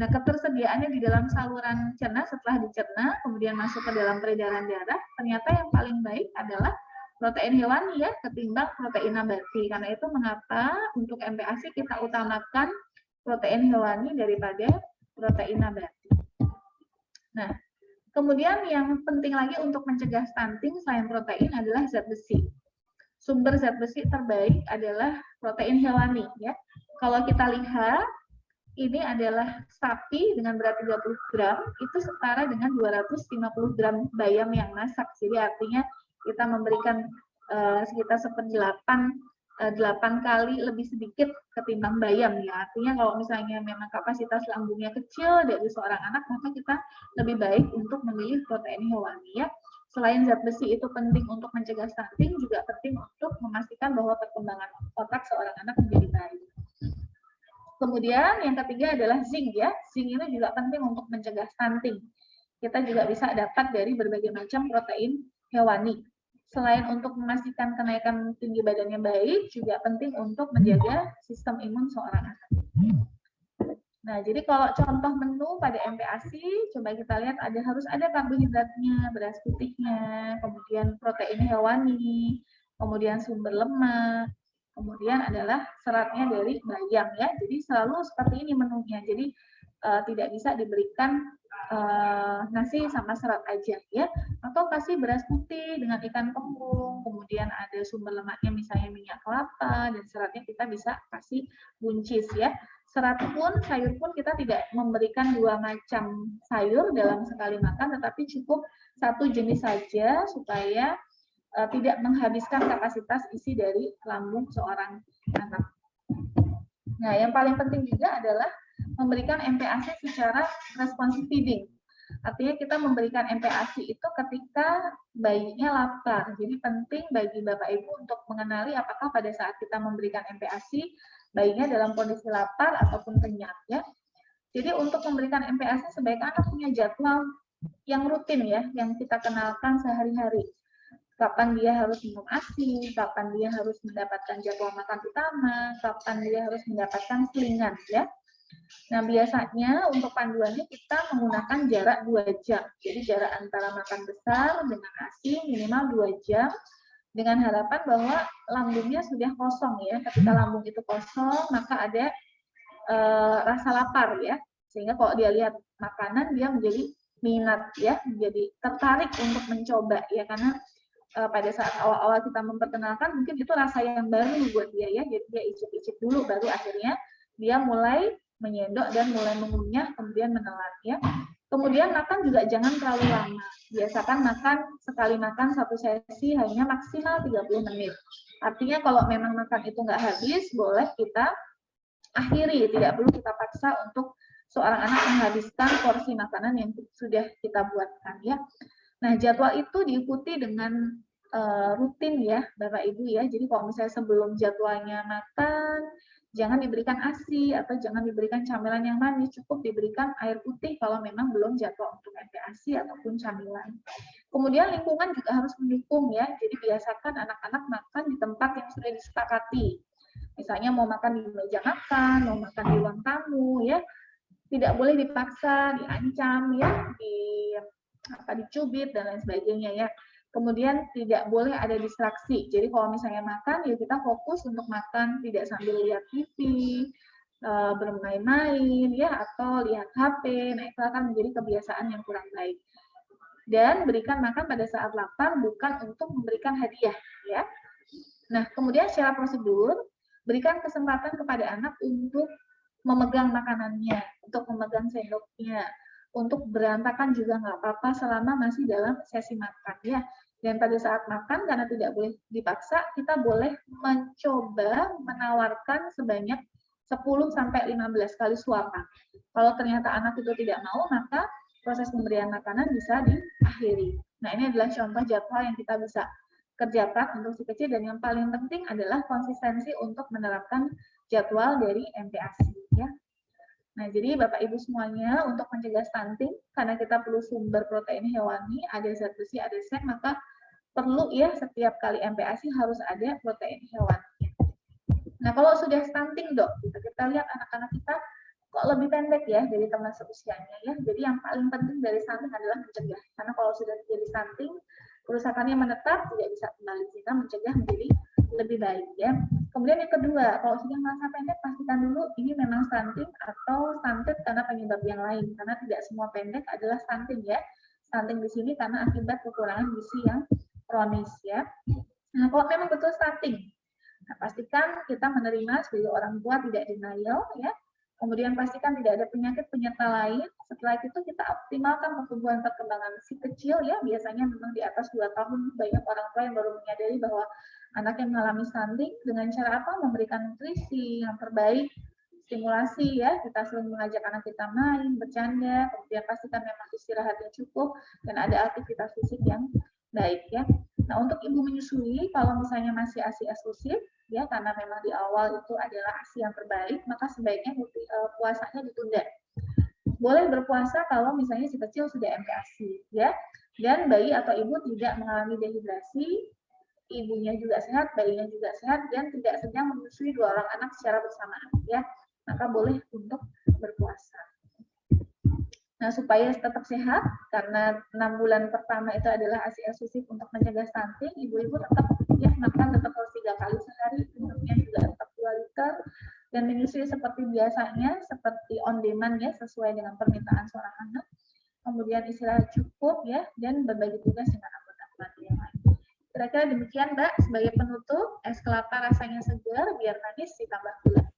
Nah, ketersediaannya di dalam saluran cerna setelah dicerna, kemudian masuk ke dalam peredaran darah, ternyata yang paling baik adalah protein hewani ya, ketimbang protein nabati. Karena itu mengapa untuk MPASI kita utamakan protein hewani daripada protein nabati. Nah, kemudian yang penting lagi untuk mencegah stunting selain protein adalah zat besi. Sumber zat besi terbaik adalah protein hewani ya. Kalau kita lihat ini adalah sapi dengan berat 30 gram, itu setara dengan 250 gram bayam yang masak. Jadi artinya kita memberikan sekitar 1/8 kali lebih sedikit ketimbang bayam ya. Artinya kalau misalnya memang kapasitas lambungnya kecil dari seorang anak, maka kita lebih baik untuk memilih protein hewani ya. Selain zat besi itu penting untuk mencegah stunting, juga penting untuk memastikan bahwa perkembangan otak seorang anak menjadi baik. Kemudian yang ketiga adalah zinc ya. Zinc ini juga penting untuk mencegah stunting. Kita juga bisa dapat dari berbagai macam protein hewani. Selain untuk memastikan kenaikan tinggi badannya baik, juga penting untuk menjaga sistem imun seorang anak. Nah, jadi kalau contoh menu pada MPASI, coba kita lihat harus ada karbohidratnya, beras putihnya, kemudian protein hewani, kemudian sumber lemak, kemudian adalah seratnya dari bayam ya. Jadi selalu seperti ini menunya. Jadi tidak bisa diberikan nasi sama serat aja ya. Atau kasih beras putih dengan ikan kembung, kemudian ada sumber lemaknya misalnya minyak kelapa, dan seratnya kita bisa kasih buncis ya. Serat pun, sayur pun kita tidak memberikan 2 macam sayur dalam sekali makan, tetapi cukup 1 jenis saja supaya tidak menghabiskan kapasitas isi dari lambung seorang anak. Nah, yang paling penting juga adalah memberikan MPASI secara responsive feeding. Artinya kita memberikan MPASI itu ketika bayinya lapar. Jadi penting bagi Bapak Ibu untuk mengenali apakah pada saat kita memberikan MPASI, bayinya dalam kondisi lapar ataupun kenyang ya. Jadi untuk memberikan MPASI sebaiknya anak punya jadwal yang rutin ya, yang kita kenalkan sehari-hari. Kapan dia harus minum ASI, kapan dia harus mendapatkan jadwal makan utama, kapan dia harus mendapatkan selingan ya. Nah, biasanya untuk panduannya kita menggunakan jarak 2 jam. Jadi jarak antara makan besar dengan ASI minimal 2 jam dengan harapan bahwa lambungnya sudah kosong ya. Ketika lambung itu kosong, maka ada rasa lapar ya. Sehingga kalau dia lihat makanan dia menjadi minat ya, menjadi tertarik untuk mencoba ya, karena pada saat awal-awal kita memperkenalkan mungkin itu rasa yang baru buat dia ya, jadi dia icip-icip dulu baru akhirnya dia mulai menyendok dan mulai mengunyah kemudian menelan ya. Kemudian makan juga jangan terlalu lama. Biasakan makan sekali makan satu sesi hanya maksimal 30 menit. Artinya kalau memang makan itu nggak habis, boleh kita akhiri, tidak perlu kita paksa untuk seorang anak menghabiskan porsi makanan yang sudah kita buatkan ya. Nah, jadwal itu diikuti dengan rutin ya, Bapak Ibu ya. Jadi kalau misalnya sebelum jadwalnya makan, jangan diberikan ASI atau jangan diberikan camilan yang manis, cukup diberikan air putih kalau memang belum jadwal untuk MPASI ataupun camilan. Kemudian lingkungan juga harus mendukung ya. Jadi biasakan anak-anak makan di tempat yang sudah disepakati. Misalnya mau makan di meja makan, mau makan di ruang tamu ya. Tidak boleh dipaksa, diancam ya, dicubit dan lain sebagainya ya. Kemudian tidak boleh ada distraksi. Jadi kalau misalnya makan, ya kita fokus untuk makan, tidak sambil lihat TV, bermain-main ya, atau lihat HP. Nah, itu akan menjadi kebiasaan yang kurang baik. Dan berikan makan pada saat lapar, bukan untuk memberikan hadiah ya. Nah, kemudian secara prosedur, berikan kesempatan kepada anak untuk memegang makanannya, untuk memegang sendoknya, untuk berantakan juga nggak apa-apa selama masih dalam sesi makan ya. Dan pada saat makan, karena tidak boleh dipaksa, kita boleh mencoba menawarkan sebanyak 10-15 kali suapan. Kalau ternyata anak itu tidak mau, maka proses pemberian makanan bisa diakhiri. Nah, ini adalah contoh jadwal yang kita bisa kerjakan untuk si kecil, dan yang paling penting adalah konsistensi untuk menerapkan jadwal dari MPASI ya. Nah, jadi Bapak Ibu semuanya, untuk mencegah stunting, karena kita perlu sumber protein hewani, ada zat besi, ada seng, maka perlu ya setiap kali MPASI harus ada protein hewani. Nah, kalau sudah stunting dok, kita lihat anak-anak kita kok lebih pendek ya dari teman seusianya ya. Jadi yang paling penting dari stunting adalah mencegah. Karena kalau sudah terjadi stunting, kerusakannya menetap, tidak bisa kembali, sehingga mencegah menjadi lebih baik ya. Kemudian yang kedua, kalau sudah merasa pendek, pastikan dulu ini memang stunting atau stunted karena penyebab yang lain. Karena tidak semua pendek adalah stunting ya. Stunting di sini karena akibat kekurangan gizi yang kronis ya. Nah, kalau memang betul stunting, nah, pastikan kita menerima sebagai orang tua, tidak denial ya. Kemudian pastikan tidak ada penyakit penyerta lain. Setelah itu kita optimalkan pertumbuhan perkembangan si kecil ya. Biasanya memang di atas 2 tahun banyak orang tua yang baru menyadari bahwa anak yang mengalami stunting dengan cara apa? Memberikan nutrisi yang terbaik, stimulasi ya. Kita sering mengajak anak kita main, bercanda, kemudian pastikan memang istirahatnya cukup dan ada aktivitas fisik yang baik ya. Nah, untuk ibu menyusui, kalau misalnya masih ASI eksklusif, ya karena memang di awal itu adalah ASI yang terbaik, maka sebaiknya puasanya ditunda. Boleh berpuasa kalau misalnya si kecil sudah MPASI, ya. Dan bayi atau ibu tidak mengalami dehidrasi, ibunya juga sehat, bayinya juga sehat, dan tidak sedang menyusui 2 orang anak secara bersamaan, ya. Maka boleh untuk berpuasa. Nah, supaya tetap sehat, karena 6 bulan pertama itu adalah ASI eksklusif untuk mencegah stunting, ibu-ibu tetap ya makan tetap harus 3 kali sehari, minumnya juga tetap 2 liter, dan menyusui seperti biasanya, seperti on demand ya, sesuai dengan permintaan seorang anak. Kemudian istirahat cukup ya, dan berbagi tugas dengan anggota keluarga yang lain. Kira-kira demikian Mbak, sebagai penutup, es kelapa rasanya segar, biar manis ditambah gula.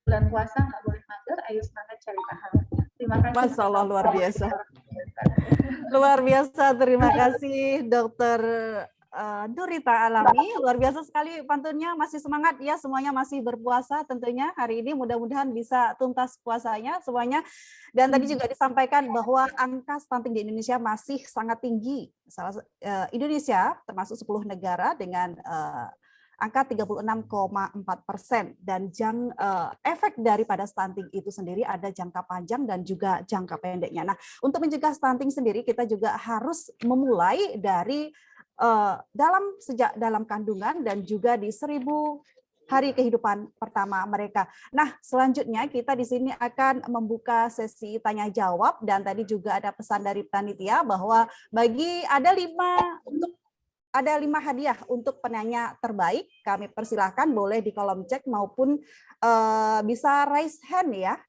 Bulan puasa nggak boleh mager, ayo semangat cari pahala. Terima kasih. Masya Allah, luar biasa. Luar biasa, terima kasih Dokter Nurita Alami. Luar biasa sekali pantunnya, masih semangat ya, semuanya masih berpuasa tentunya hari ini, mudah-mudahan bisa tuntas puasanya semuanya. Dan tadi juga disampaikan bahwa angka stunting di Indonesia masih sangat tinggi. Indonesia termasuk 10 negara dengan angka 36,4%. Dan efek daripada stunting itu sendiri ada jangka panjang dan juga jangka pendeknya. Nah, untuk mencegah stunting sendiri kita juga harus memulai dari sejak dalam kandungan dan juga di 1000 hari kehidupan pertama mereka. Nah, selanjutnya kita di sini akan membuka sesi tanya jawab, dan tadi juga ada pesan dari panitia bahwa ada 5 hadiah untuk penanya terbaik. Kami persilahkan boleh di kolom chat maupun bisa raise hand ya.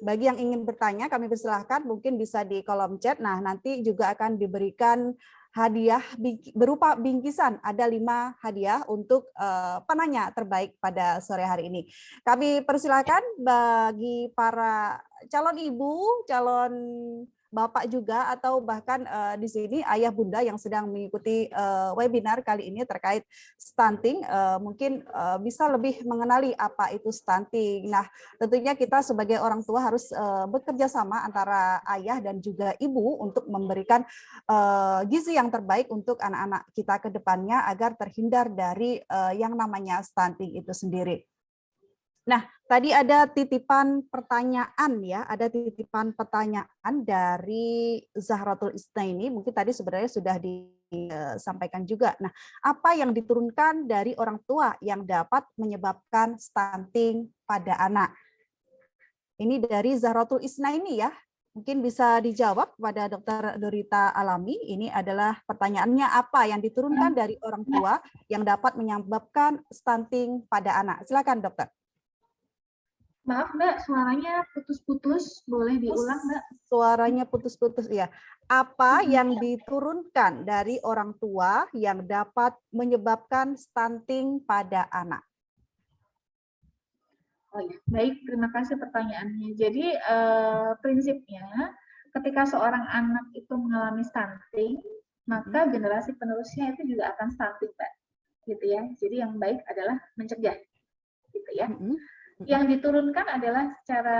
Bagi yang ingin bertanya kami persilahkan mungkin bisa di kolom chat. Nah, nanti juga akan diberikan hadiah berupa bingkisan. Ada 5 hadiah untuk penanya terbaik pada sore hari ini. Kami persilakan bagi para calon ibu, calon bapak juga, atau bahkan di sini ayah bunda yang sedang mengikuti webinar kali ini terkait stunting, mungkin bisa lebih mengenali apa itu stunting. Nah, tentunya kita sebagai orang tua harus bekerja sama antara ayah dan juga ibu untuk memberikan gizi yang terbaik untuk anak-anak kita ke depannya agar terhindar dari yang namanya stunting itu sendiri. Nah, tadi ada titipan pertanyaan ya, ada titipan pertanyaan dari Zahratul Isnaini, mungkin tadi sebenarnya sudah disampaikan juga. Nah, apa yang diturunkan dari orang tua yang dapat menyebabkan stunting pada anak? Ini dari Zahratul Isnaini ya, mungkin bisa dijawab kepada Dr. Dorita Alami. Ini adalah pertanyaannya, apa yang diturunkan dari orang tua yang dapat menyebabkan stunting pada anak? Silakan dokter. Maaf Mbak, suaranya putus-putus, boleh diulang Mbak? Suaranya putus-putus ya. Apa yang diturunkan dari orang tua yang dapat menyebabkan stunting pada anak? Oh ya, baik, terima kasih pertanyaannya. Jadi prinsipnya ketika seorang anak itu mengalami stunting, maka generasi penerusnya itu juga akan stunting, Mbak. Gitu ya. Jadi yang baik adalah mencegah, gitu ya. Yang diturunkan adalah secara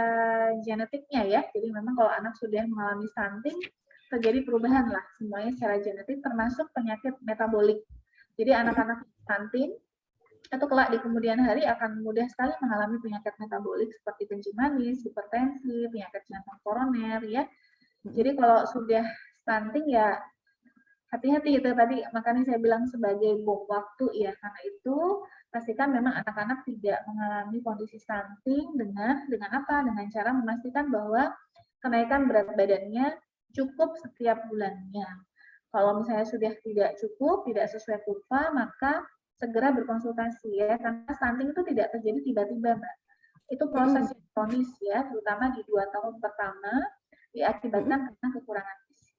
genetiknya ya. Jadi memang kalau anak sudah mengalami stunting, terjadi perubahan lah semuanya secara genetik, termasuk penyakit metabolik. Jadi anak-anak stunting atau kelak di kemudian hari akan mudah sekali mengalami penyakit metabolik seperti kencing manis, hipertensi, penyakit jantung koroner ya. Jadi kalau sudah stunting ya hati-hati, itu tadi makanya saya bilang sebagai bom waktu ya, karena itu pastikan memang anak-anak tidak mengalami kondisi stunting dengan apa? Dengan cara memastikan bahwa kenaikan berat badannya cukup setiap bulannya. Kalau misalnya sudah tidak cukup, tidak sesuai kurva, maka segera berkonsultasi ya, karena stunting itu tidak terjadi tiba-tiba, Mbak. Itu proses kronis ya, terutama di 2 tahun pertama diakibatkan karena kekurangan gizi.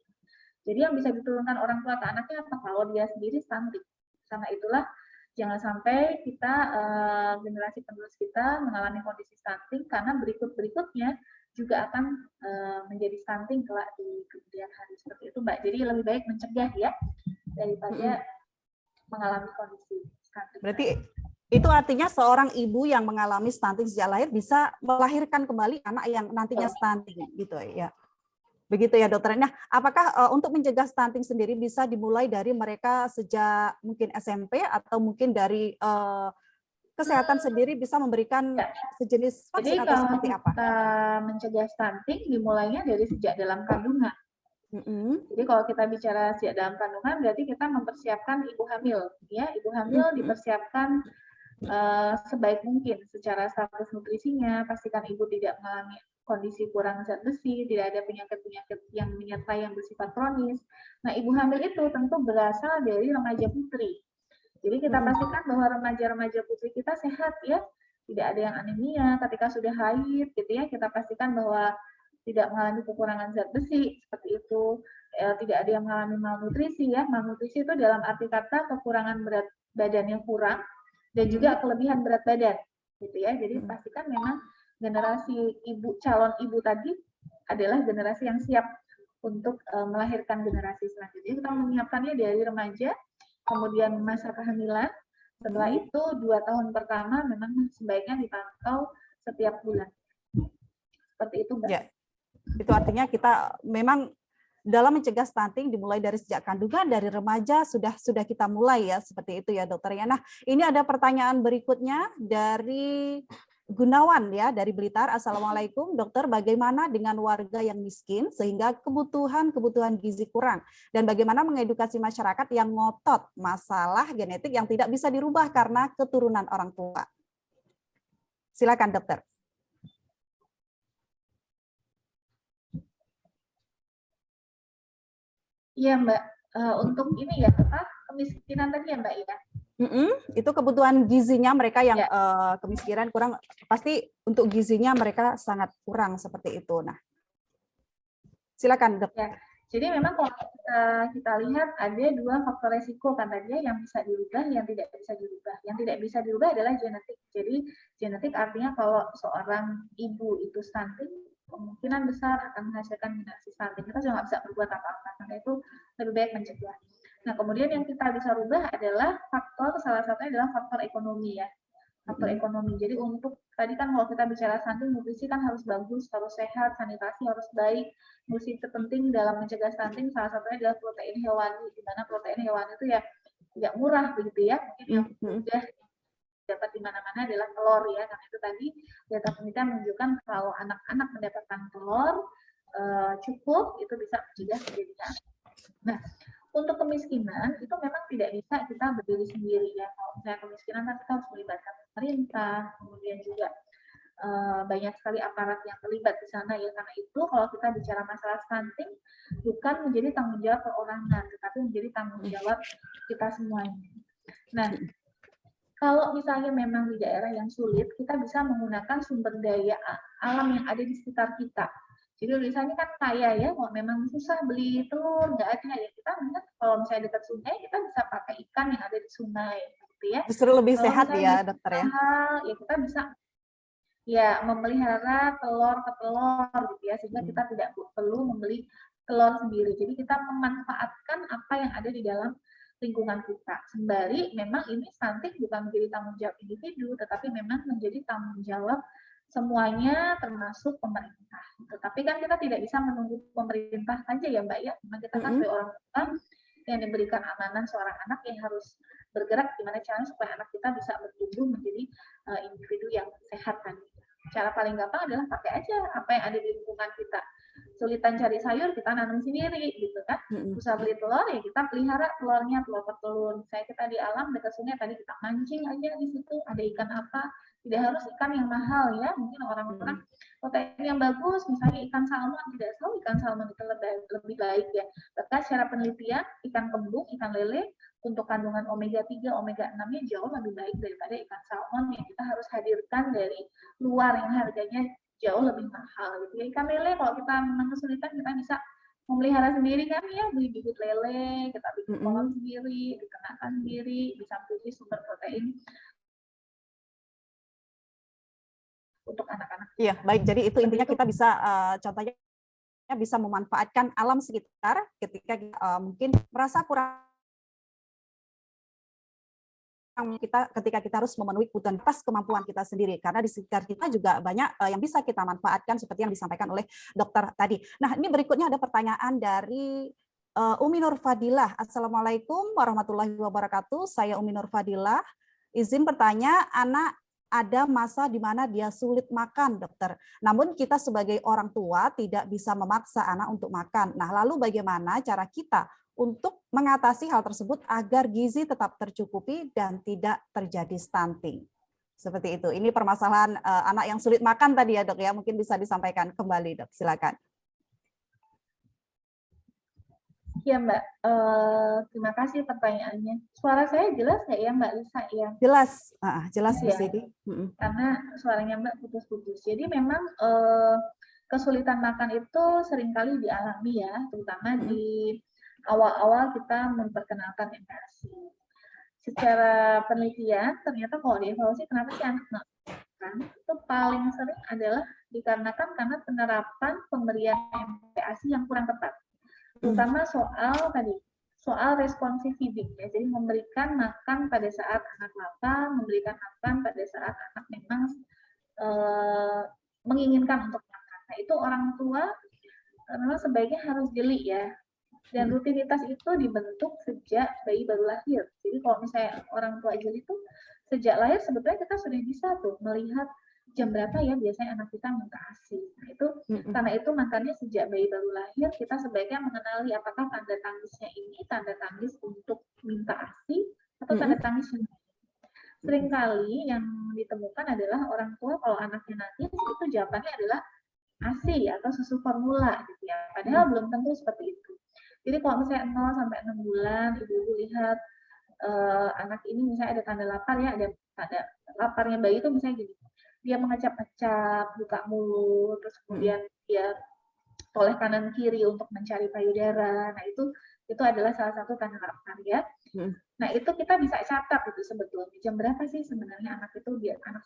Jadi yang bisa diturunkan orang tua ke anaknya apa? Kalau dia sendiri stunting. Karena itulah jangan sampai kita generasi penerus kita mengalami kondisi stunting, karena berikutnya juga akan menjadi stunting kelak di kemudian hari, seperti itu Mbak. Jadi lebih baik mencegah ya daripada mengalami kondisi stunting. Berarti itu artinya seorang ibu yang mengalami stunting sejak lahir bisa melahirkan kembali anak yang nantinya stunting gitu ya. Begitu ya dokter. Nah, apakah untuk mencegah stunting sendiri bisa dimulai dari mereka sejak mungkin SMP, atau mungkin dari kesehatan sendiri bisa memberikan sejenis vaksin atau seperti apa? Jadi kalau kita mencegah stunting dimulainya dari sejak dalam kandungan. Jadi kalau kita bicara sejak dalam kandungan berarti kita mempersiapkan ibu hamil, ya. Ibu hamil dipersiapkan sebaik mungkin secara status nutrisinya, pastikan ibu tidak mengalami kondisi kurang zat besi, tidak ada penyakit-penyakit yang menyertai yang bersifat kronis. Nah, ibu hamil itu tentu berasal dari remaja putri. Jadi kita pastikan bahwa remaja-remaja putri kita sehat ya, tidak ada yang anemia ketika sudah haid gitu ya. Kita pastikan bahwa tidak mengalami kekurangan zat besi seperti itu, tidak ada yang mengalami malnutrisi ya. Malnutrisi itu dalam arti kata kekurangan berat badan yang kurang dan juga kelebihan berat badan gitu ya. Jadi pastikan memang generasi ibu, calon ibu tadi adalah generasi yang siap untuk melahirkan generasi selanjutnya. Kita menyiapkannya dari remaja, kemudian masa kehamilan. Setelah itu 2 tahun pertama memang sebaiknya dipantau setiap bulan. Seperti itu, Mbak. Ya. Itu artinya kita memang dalam mencegah stunting dimulai dari sejak kandungan, dari remaja sudah kita mulai ya, seperti itu ya dokter ya. Nah, ini ada pertanyaan berikutnya dari Gunawan ya dari Blitar. Assalamualaikum dokter, bagaimana dengan warga yang miskin sehingga kebutuhan gizi kurang, dan bagaimana mengedukasi masyarakat yang ngotot masalah genetik yang tidak bisa dirubah karena keturunan orang tua? Silakan dokter. Iya Mbak, untuk ini ya kemiskinan tadi ya Mbak ya. Itu kebutuhan gizinya mereka yang Ya. kemiskinan kurang, pasti untuk gizinya mereka sangat kurang seperti itu. Nah, silakan dok. Ya. Jadi memang kalau kita lihat ada dua faktor resiko kan tadi yang bisa dirubah, yang tidak bisa dirubah. Yang tidak bisa dirubah adalah genetik. Jadi genetik artinya kalau seorang ibu itu stunting, kemungkinan besar akan menghasilkan generasi stunting. Kita juga nggak bisa berbuat apa-apa, karena itu lebih baik mencegah. Nah, kemudian yang kita bisa rubah adalah salah satunya adalah faktor ekonomi ya. Faktor ekonomi. Jadi untuk, tadi kan kalau kita bicara stunting, nutrisi kan harus bagus, harus sehat, sanitasi harus baik. Nutrisi terpenting dalam mencegah stunting salah satunya adalah protein hewani, di mana protein hewani itu ya tidak murah begitu ya. Mungkin yang mudah dapat di mana-mana adalah telur ya, karena itu tadi data penelitian menunjukkan kalau anak-anak mendapatkan telur cukup, itu bisa mencegah terjadinya. Nah, untuk kemiskinan itu memang tidak bisa kita berdiri sendiri ya. Kalau misalnya kemiskinan kan kita harus melibatkan pemerintah, kemudian juga banyak sekali aparat yang terlibat di sana ya. Karena itu kalau kita bicara masalah stunting bukan menjadi tanggung jawab perorangan, tetapi menjadi tanggung jawab kita semuanya. Nah, kalau misalnya memang di daerah yang sulit, kita bisa menggunakan sumber daya alam yang ada di sekitar kita. Jadi misalnya kan kaya ya, kalau memang susah beli telur, nggak ada ya, kita melihat kalau misalnya dekat sungai, kita bisa pakai ikan yang ada di sungai, gitu ya. Justru lebih kalau sehat ya dokter ya. Ya kita bisa ya memelihara telur ke telur gitu ya, sehingga kita tidak perlu membeli telur sendiri. Jadi kita memanfaatkan apa yang ada di dalam lingkungan kita. Sembari memang ini stunting bukan menjadi tanggung jawab individu, tetapi memang menjadi tanggung jawab semuanya termasuk pemerintah. Tapi kan kita tidak bisa menunggu pemerintah saja ya Mbak ya. Memang kita kan sebagai orang tua yang diberikan amanah seorang anak yang harus bergerak gimana caranya supaya anak kita bisa bertumbuh menjadi individu yang sehat kan. Cara paling gampang adalah pakai aja apa yang ada di lingkungan kita. Sulitan cari sayur, kita nanam sendiri gitu kan. Susah beli telur ya kita pelihara telurnya, telur per telur. Misalnya kita di alam dekat sungai tadi kita mancing aja di situ, ada ikan apa. Tidak harus ikan yang mahal ya, mungkin orang-orang protein yang bagus, misalnya ikan salmon, tidak selalu ikan salmon itu lebih baik ya. Bahkan secara penelitian, ikan kembung, ikan lele, untuk kandungan omega 3, omega 6-nya jauh lebih baik daripada ikan salmon yang kita harus hadirkan dari luar yang harganya jauh lebih mahal. Gitu. Ikan lele kalau kita memang kesulitan, kita bisa memelihara sendiri kan ya, beli bibit lele, kita bikin kolam sendiri, dikenakan sendiri, bisa menjadi sumber protein untuk anak-anak. Iya, baik. Jadi itu intinya kita bisa contohnya bisa memanfaatkan alam sekitar ketika mungkin merasa kurang ketika kita harus memenuhi kebutuhan atas kemampuan kita sendiri, karena di sekitar kita juga banyak yang bisa kita manfaatkan seperti yang disampaikan oleh dokter tadi. Nah, ini berikutnya ada pertanyaan dari Umi Nur Fadilah. Assalamualaikum warahmatullahi wabarakatuh. Saya Umi Nur Fadilah. Izin bertanya, anak ada masa di mana dia sulit makan, dokter. Namun kita sebagai orang tua tidak bisa memaksa anak untuk makan. Nah, lalu bagaimana cara kita untuk mengatasi hal tersebut agar gizi tetap tercukupi dan tidak terjadi stunting? Seperti itu. Ini permasalahan anak yang sulit makan tadi ya, dok ya. Mungkin bisa disampaikan kembali, dok. Silakan. Ya Mbak, terima kasih pertanyaannya. Suara saya jelas nggak ya Mbak Lisa ya? Jelas, jelas di Ya, sini. karena suaranya Mbak putus-putus. Jadi memang kesulitan makan itu seringkali dialami ya, terutama di awal-awal kita memperkenalkan MPASI. Secara penelitian, ternyata kalau dievaluasi kenapa sih anak nggak makan, itu paling sering adalah dikarenakan karena penerapan pemberian MPASI yang kurang tepat. Terutama soal responsif feeding ya, jadi memberikan makan pada saat anak lapar, memberikan makan pada saat anak memang menginginkan untuk makan. Nah, itu orang tua memang sebaiknya harus jeli ya. Dan rutinitas itu dibentuk sejak bayi baru lahir. Jadi kalau misalnya orang tua jeli itu sejak lahir sebetulnya kita sudah bisa tuh melihat jam berapa ya biasanya anak kita minta ASI. Nah, itu karena itu makanya sejak bayi baru lahir kita sebaiknya mengenali apakah tanda tangisnya ini tanda tangis untuk minta ASI atau tanda tangis yang seringkali yang ditemukan adalah orang tua kalau anaknya nangis itu jawabannya adalah ASI atau susu formula gitu ya. Padahal belum tentu seperti itu. Jadi kalau misalnya 0 sampai 6 bulan ibu-ibu lihat anak ini misalnya ada tanda lapar ya, ada tanda laparnya bayi itu misalnya gini. Dia mengecap-ngecap, buka mulut, terus kemudian dia toleh kanan kiri untuk mencari payudara. Nah, itu adalah salah satu tanda lapar ya. Nah, itu kita bisa catat itu sebetulnya. Jam berapa sih sebenarnya anak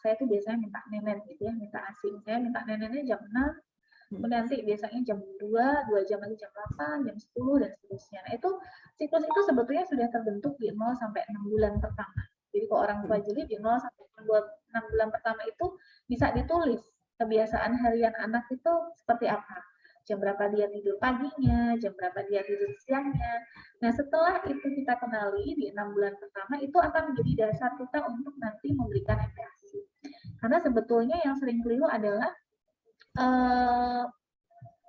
saya itu biasanya minta nenen gitu ya, minta ASI. Saya minta nenennya jam 6, kemudian nanti biasanya jam 2 jam lagi jam 8, jam 10 dan seterusnya. Nah, itu siklus itu sebetulnya sudah terbentuk di 0 sampai 6 bulan pertama. Jadi kalau orang tua jeli di 0 sampai 6 bulan pertama itu bisa ditulis kebiasaan harian anak itu seperti apa. Jam berapa dia tidur paginya, jam berapa dia tidur siangnya. Nah, setelah itu kita kenali di 6 bulan pertama, itu akan menjadi dasar kita untuk nanti memberikan MPASI. Karena sebetulnya yang sering keliru adalah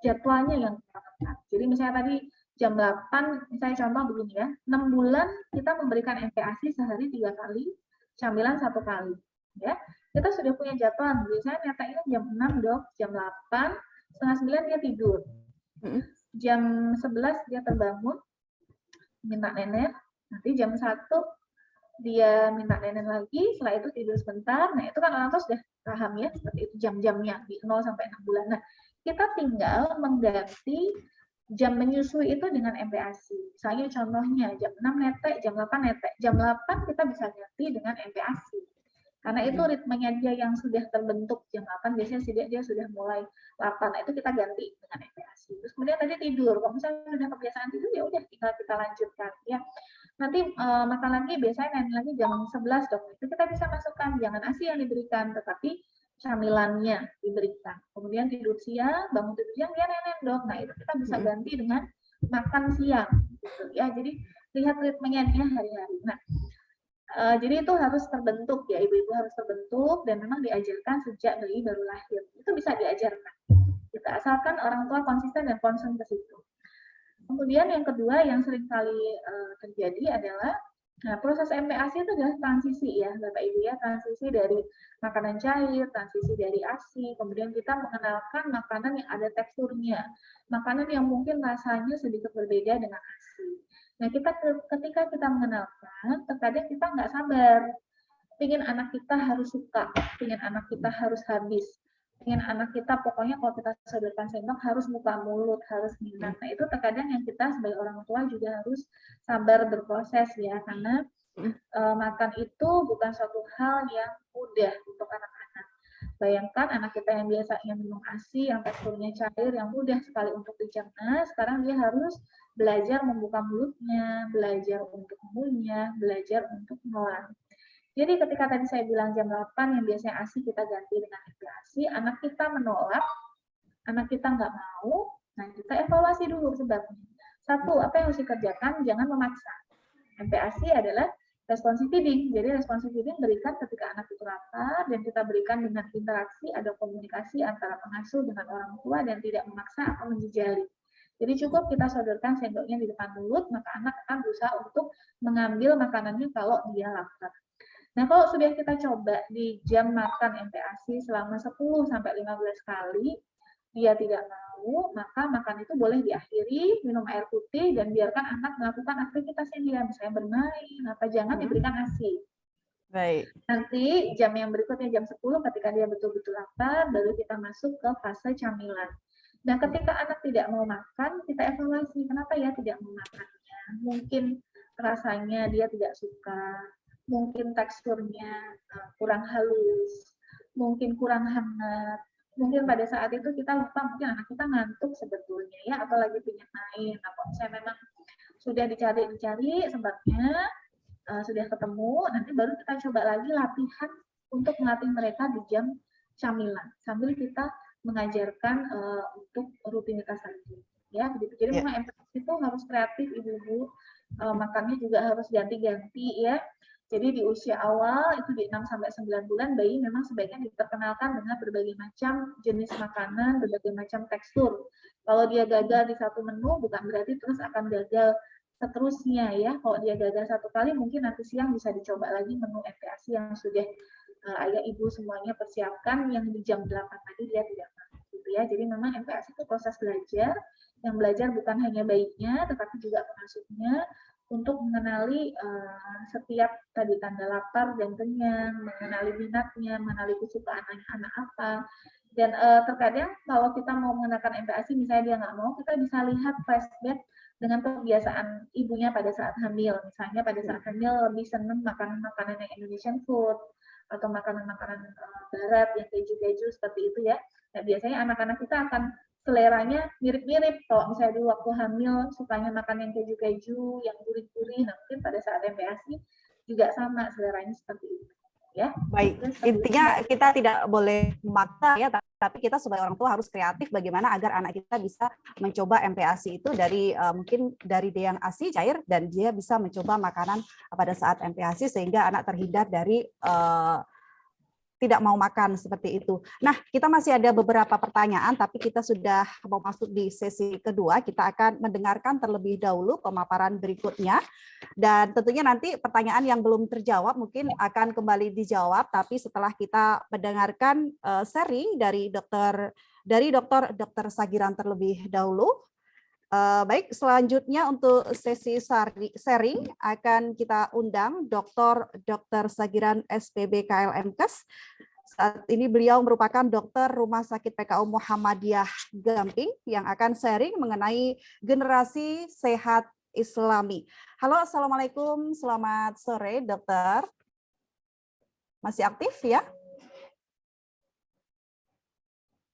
jadwalnya yang kita tepat. Jadi misalnya tadi jam 8, misalnya contoh begini ya, 6 bulan kita memberikan MPASI sehari 3 kali, camilan 1 kali. Ya, kita sudah punya jadwal. Biasanya nyatanya jam 6 dok, jam 8, setengah 9 dia tidur. Jam 11 dia terbangun, minta nenek, nanti jam 1 dia minta nenek lagi, setelah itu tidur sebentar. Nah, itu kan orang tua sudah paham ya, seperti itu jam-jamnya di 0 sampai 6 bulan. Nah, kita tinggal mengganti jam menyusui itu dengan MPASI. Misalnya contohnya jam 6 netek, jam 8 netek. Jam 8 kita bisa ganti dengan MPASI. Karena itu ritmenya dia yang sudah terbentuk jam 8, biasanya dia sudah mulai lapar. Nah, itu kita ganti dengan MPASI. Terus kemudian tadi tidur. Kalau misalnya sudah kebiasaan tidur, ya udah tinggal kita lanjutkan ya. Nanti makan lagi, biasanya nenek lagi jam 11 dok. Itu kita bisa masukkan, jangan ASI yang diberikan, tetapi camilannya diberikan. Kemudian tidur siang, bangun tidur siang dia nenek dok. Nah, itu kita bisa ganti dengan makan siang gitu ya. Jadi lihat ritmenya dia hari-hari. Nah, jadi itu harus terbentuk ya, ibu-ibu harus terbentuk dan memang diajarkan sejak bayi baru lahir. Itu bisa diajarkan. Kita asalkan orang tua konsisten dan concern ke situ. Kemudian yang kedua yang sering kali terjadi adalah proses MPASI itu adalah transisi ya, Bapak Ibu ya, transisi dari makanan cair, transisi dari ASI, kemudian kita mengenalkan makanan yang ada teksturnya, makanan yang mungkin rasanya sedikit berbeda dengan ASI. Nah, ketika kita mengenalkan, terkadang kita nggak sabar, ingin anak kita harus suka, ingin anak kita harus habis, ingin anak kita pokoknya kalau kita sodorkan sendok harus buka mulut, harus minat. Nah, itu terkadang yang kita sebagai orang tua juga harus sabar berproses ya, karena makan itu bukan suatu hal yang mudah untuk anak-anak. Bayangkan anak kita yang biasanya minum ASI, yang teksturnya cair, yang mudah sekali untuk dicerna, sekarang dia harus belajar membuka mulutnya, belajar untuk mengunyah, belajar untuk menelan. Jadi ketika tadi saya bilang jam 8 yang biasanya ASI kita ganti dengan MPASI, anak kita menolak, anak kita nggak mau, nah kita evaluasi dulu sebabnya. Satu, apa yang harus dikerjakan? Jangan memaksa. MPASI adalah responsive feeding. Jadi responsive feeding berikan ketika anak itu lapar dan kita berikan dengan interaksi, ada komunikasi antara pengasuh dengan orang tua dan tidak memaksa atau menjejali. Jadi cukup kita sodorkan sendoknya di depan mulut, maka anak akan berusaha untuk mengambil makanannya kalau dia lapar. Nah, kalau sudah kita coba di jam makan MPASI selama 10-15 kali, dia tidak mau, maka makan itu boleh diakhiri, minum air putih, dan biarkan anak melakukan aktivitasnya dia, misalnya bermain, apa jangan diberikan ASI. Baik. Nanti jam yang berikutnya jam 10, ketika dia betul-betul lapar, baru kita masuk ke fase camilan. Nah, ketika anak tidak mau makan, kita evaluasi, kenapa ya tidak mau makannya? Mungkin rasanya dia tidak suka, mungkin teksturnya kurang halus, mungkin kurang hangat, mungkin pada saat itu kita lupa, mungkin anak kita ngantuk sebetulnya ya, atau lagi pengen main, atau misalnya memang sudah dicari sebabnya, sudah ketemu, nanti baru kita coba lagi latihan untuk melatih mereka di jam camilan, sambil kita mengajarkan untuk rutinitas tadi. ya begitu. Jadi Ya. memang MPASI itu harus kreatif ibu-ibu, makannya juga harus ganti-ganti ya. Jadi di usia awal itu di 6 sampai 9 bulan bayi memang sebaiknya diperkenalkan dengan berbagai macam jenis makanan, berbagai macam tekstur. Kalau dia gagal di satu menu bukan berarti terus akan gagal seterusnya ya. Kalau dia gagal satu kali mungkin nanti siang bisa dicoba lagi menu MPASI yang sudah ayah ibu semuanya persiapkan, yang di jam 8 tadi dia tidak makan gitu ya. Jadi memang MPASI itu proses belajar, yang belajar bukan hanya bayinya tetapi juga pengasuhnya, untuk mengenali setiap tadi tanda lapar dan kenyang, mengenali minatnya, mengenali kesukaan anak-anak apa. Dan terkadang kalau kita mau mengenakan MPASI, misalnya dia nggak mau, kita bisa lihat flashback dengan kebiasaan ibunya pada saat hamil. Misalnya pada saat hamil lebih senang makanan-makanan yang Indonesian food, atau makanan-makanan barat yang keju-keju seperti itu ya. Nah, biasanya anak-anak kita akan seleranya mirip-mirip. Kalau misalnya dulu waktu hamil sukanya makan yang keju-keju, yang gurih-gurih, nah mungkin pada saat MPASI juga sama seleranya seperti itu. Ya. Baik, intinya kita tidak boleh memaksa ya, tapi kita sebagai orang tua harus kreatif bagaimana agar anak kita bisa mencoba MPASI itu dari mungkin dari dia yang ASI cair dan dia bisa mencoba makanan pada saat MPASI sehingga anak terhindar dari tidak mau makan seperti itu. Nah, kita masih ada beberapa pertanyaan, tapi kita sudah mau masuk di sesi kedua. Kita akan mendengarkan terlebih dahulu pemaparan berikutnya. Dan tentunya nanti pertanyaan yang belum terjawab mungkin akan kembali dijawab, tapi setelah kita mendengarkan sharing dari Dr. Sagiran terlebih dahulu. Baik, selanjutnya untuk sesi sharing akan kita undang Dr. Sagiran SPB KLMkes. Saat ini beliau merupakan dokter Rumah Sakit PKU Muhammadiyah Gamping yang akan sharing mengenai generasi sehat Islami. Halo, Assalamualaikum, selamat sore dokter. Masih aktif ya?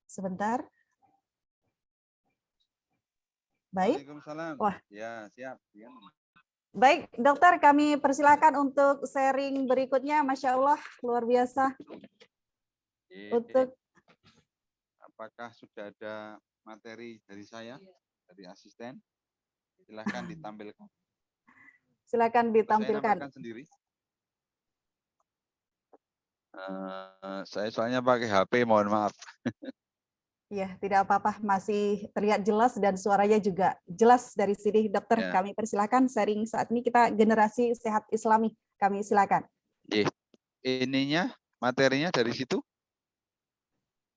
Sebentar. Baik. Waalaikumsalam. Wah. Ya, siap. Baik, dokter, kami persilakan untuk sharing berikutnya. Masya Allah, luar biasa. Untuk apakah sudah ada materi dari saya, dari asisten? Silahkan ditampilkan. Silakan ditampilkan. Saya sendiri. Saya soalnya pakai HP, mohon maaf. Ya, tidak apa-apa, masih terlihat jelas dan suaranya juga jelas dari sini, dokter. Ya. Kami persilakan sharing saat ini kita generasi sehat Islami. Kami silakan. Materinya dari situ?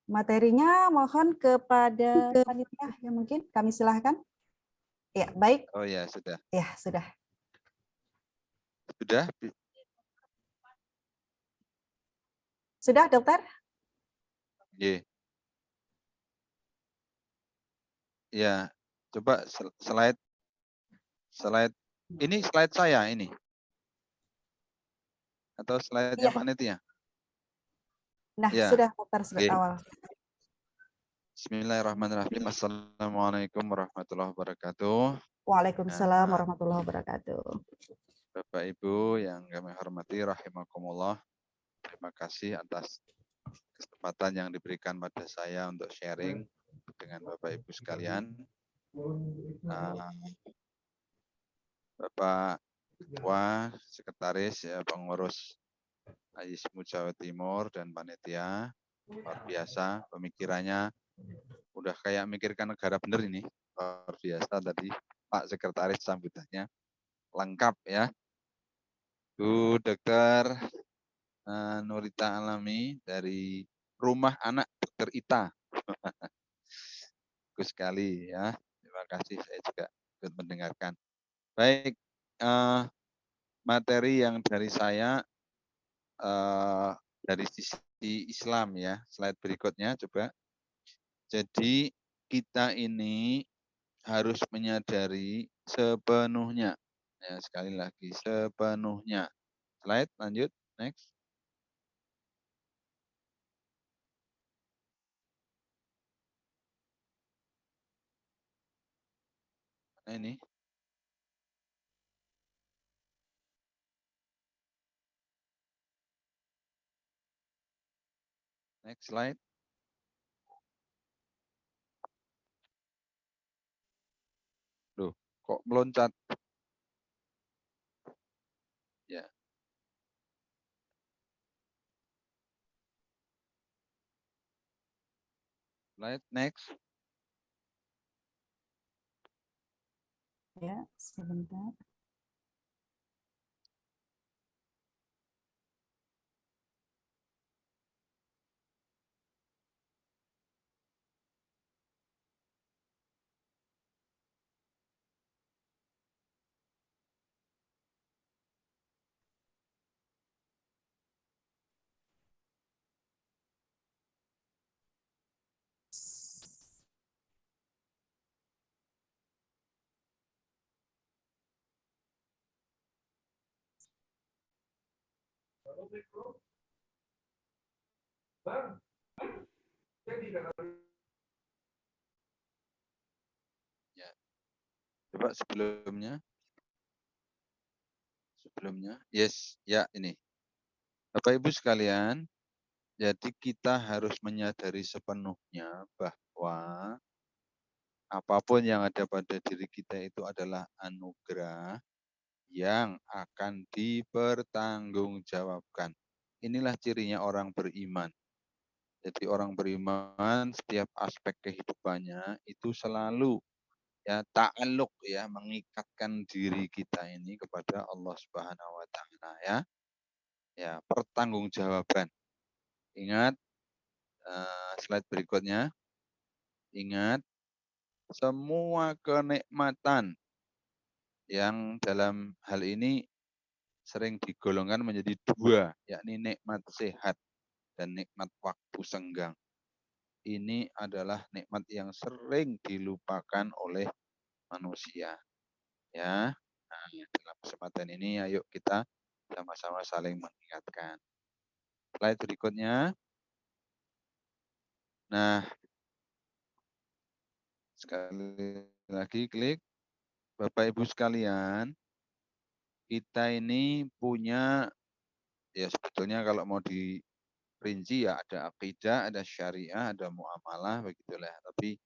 Materinya mohon kepada panitia yang mungkin kami silakan. Ya, baik. Oh ya, sudah. Ya, sudah. Sudah? Sudah, dokter? Ya, coba slide ini slide saya ini. Atau slide-nya panitia? Nah, ya. Sudah dokter sejak awal. Bismillahirrahmanirrahim. Assalamualaikum warahmatullahi wabarakatuh. Waalaikumsalam warahmatullahi wabarakatuh. Bapak Ibu yang kami hormati, rahimakumullah. Terima kasih atas kesempatan yang diberikan pada saya untuk sharing dengan Bapak Ibu sekalian. Bapak Ketua, Sekretaris, Pengurus AISMU Jawa Timur dan panitia, luar biasa pemikirannya. Udah kayak mikirkan negara bener ini, luar biasa tadi Pak Sekretaris sambutannya lengkap ya. Bu Dokter Nurita Alami dari Rumah Anak Dokter Ita. Bagus sekali ya. Terima kasih, saya juga ikut mendengarkan. Baik, materi yang dari saya dari sisi Islam ya. Slide berikutnya coba. Jadi kita ini harus menyadari sepenuhnya. Ya, sekali lagi sepenuhnya. Slide lanjut, next. Nah, ini. Next slide. Kok meloncat? Ya. Slide next. Ya, sebentar. Ya. Coba sebelumnya. Yes, ya ini. Bapak Ibu sekalian, jadi kita harus menyadari sepenuhnya bahwa apapun yang ada pada diri kita itu adalah anugerah yang akan dipertanggungjawabkan. Inilah cirinya orang beriman. Jadi orang beriman setiap aspek kehidupannya itu selalu ya ta'alluq ya mengikatkan diri kita ini kepada Allah Subhanahu wa taala ya. Ya, pertanggungjawaban. Ingat slide berikutnya. Ingat semua kenikmatan yang dalam hal ini sering digolongkan menjadi dua, yakni nikmat sehat dan nikmat waktu senggang. Ini adalah nikmat yang sering dilupakan oleh manusia. Ya, nah, dalam kesempatan ini ayo kita sama-sama saling mengingatkan. Slide berikutnya. Nah, sekali lagi klik. Bapak Ibu sekalian, kita ini punya ya sebetulnya kalau mau dirinci ya ada akidah, ada syariah, ada muamalah begitulah. Tapi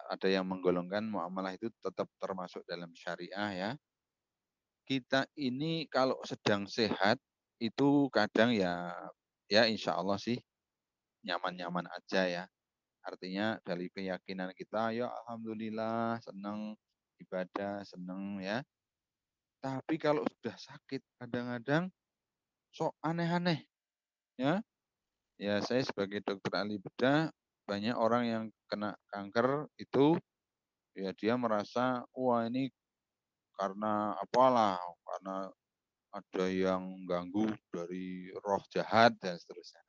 ada yang menggolongkan muamalah itu tetap termasuk dalam syariah ya. Kita ini kalau sedang sehat itu kadang ya insya Allah sih nyaman-nyaman aja ya. Artinya dari keyakinan kita ya alhamdulillah senang ibadah, senang ya. Tapi kalau sudah sakit kadang-kadang sok aneh-aneh ya. Ya saya sebagai dokter ahli bedah banyak orang yang kena kanker itu ya dia merasa wah ini karena apalah, karena ada yang ganggu dari roh jahat dan seterusnya.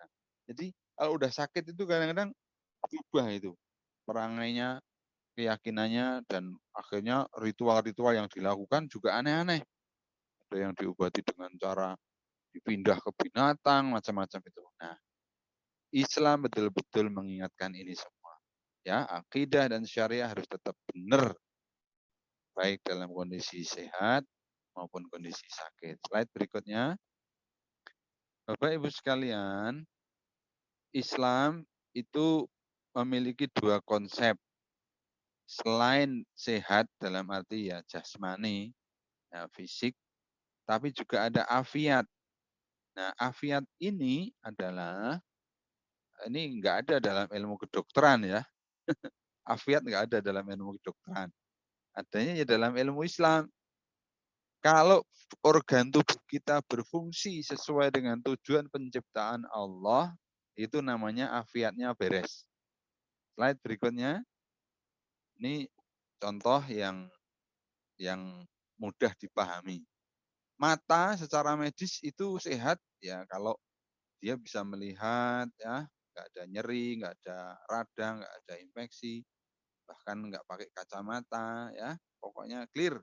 Jadi kalau udah sakit itu kadang-kadang berubah itu perangainya, keyakinannya dan akhirnya ritual-ritual yang dilakukan juga aneh-aneh. Ada yang diobati dengan cara dipindah ke binatang, macam-macam itu. Nah, Islam betul-betul mengingatkan ini semua. Ya, akidah dan syariah harus tetap benar, baik dalam kondisi sehat maupun kondisi sakit. Slide berikutnya. Bapak Ibu sekalian, Islam itu memiliki dua konsep. Selain sehat dalam arti ya jasmani, ya, fisik, tapi juga ada afiat. Nah, afiat ini adalah ini enggak ada dalam ilmu kedokteran ya. Afiat enggak ada dalam ilmu kedokteran. Adanya ya dalam ilmu Islam. Kalau organ tubuh kita berfungsi sesuai dengan tujuan penciptaan Allah, itu namanya afiatnya beres. Slide berikutnya. Ini contoh yang mudah dipahami. Mata secara medis itu sehat ya kalau dia bisa melihat ya, nggak ada nyeri, nggak ada radang, nggak ada infeksi, bahkan nggak pakai kacamata ya, pokoknya clear.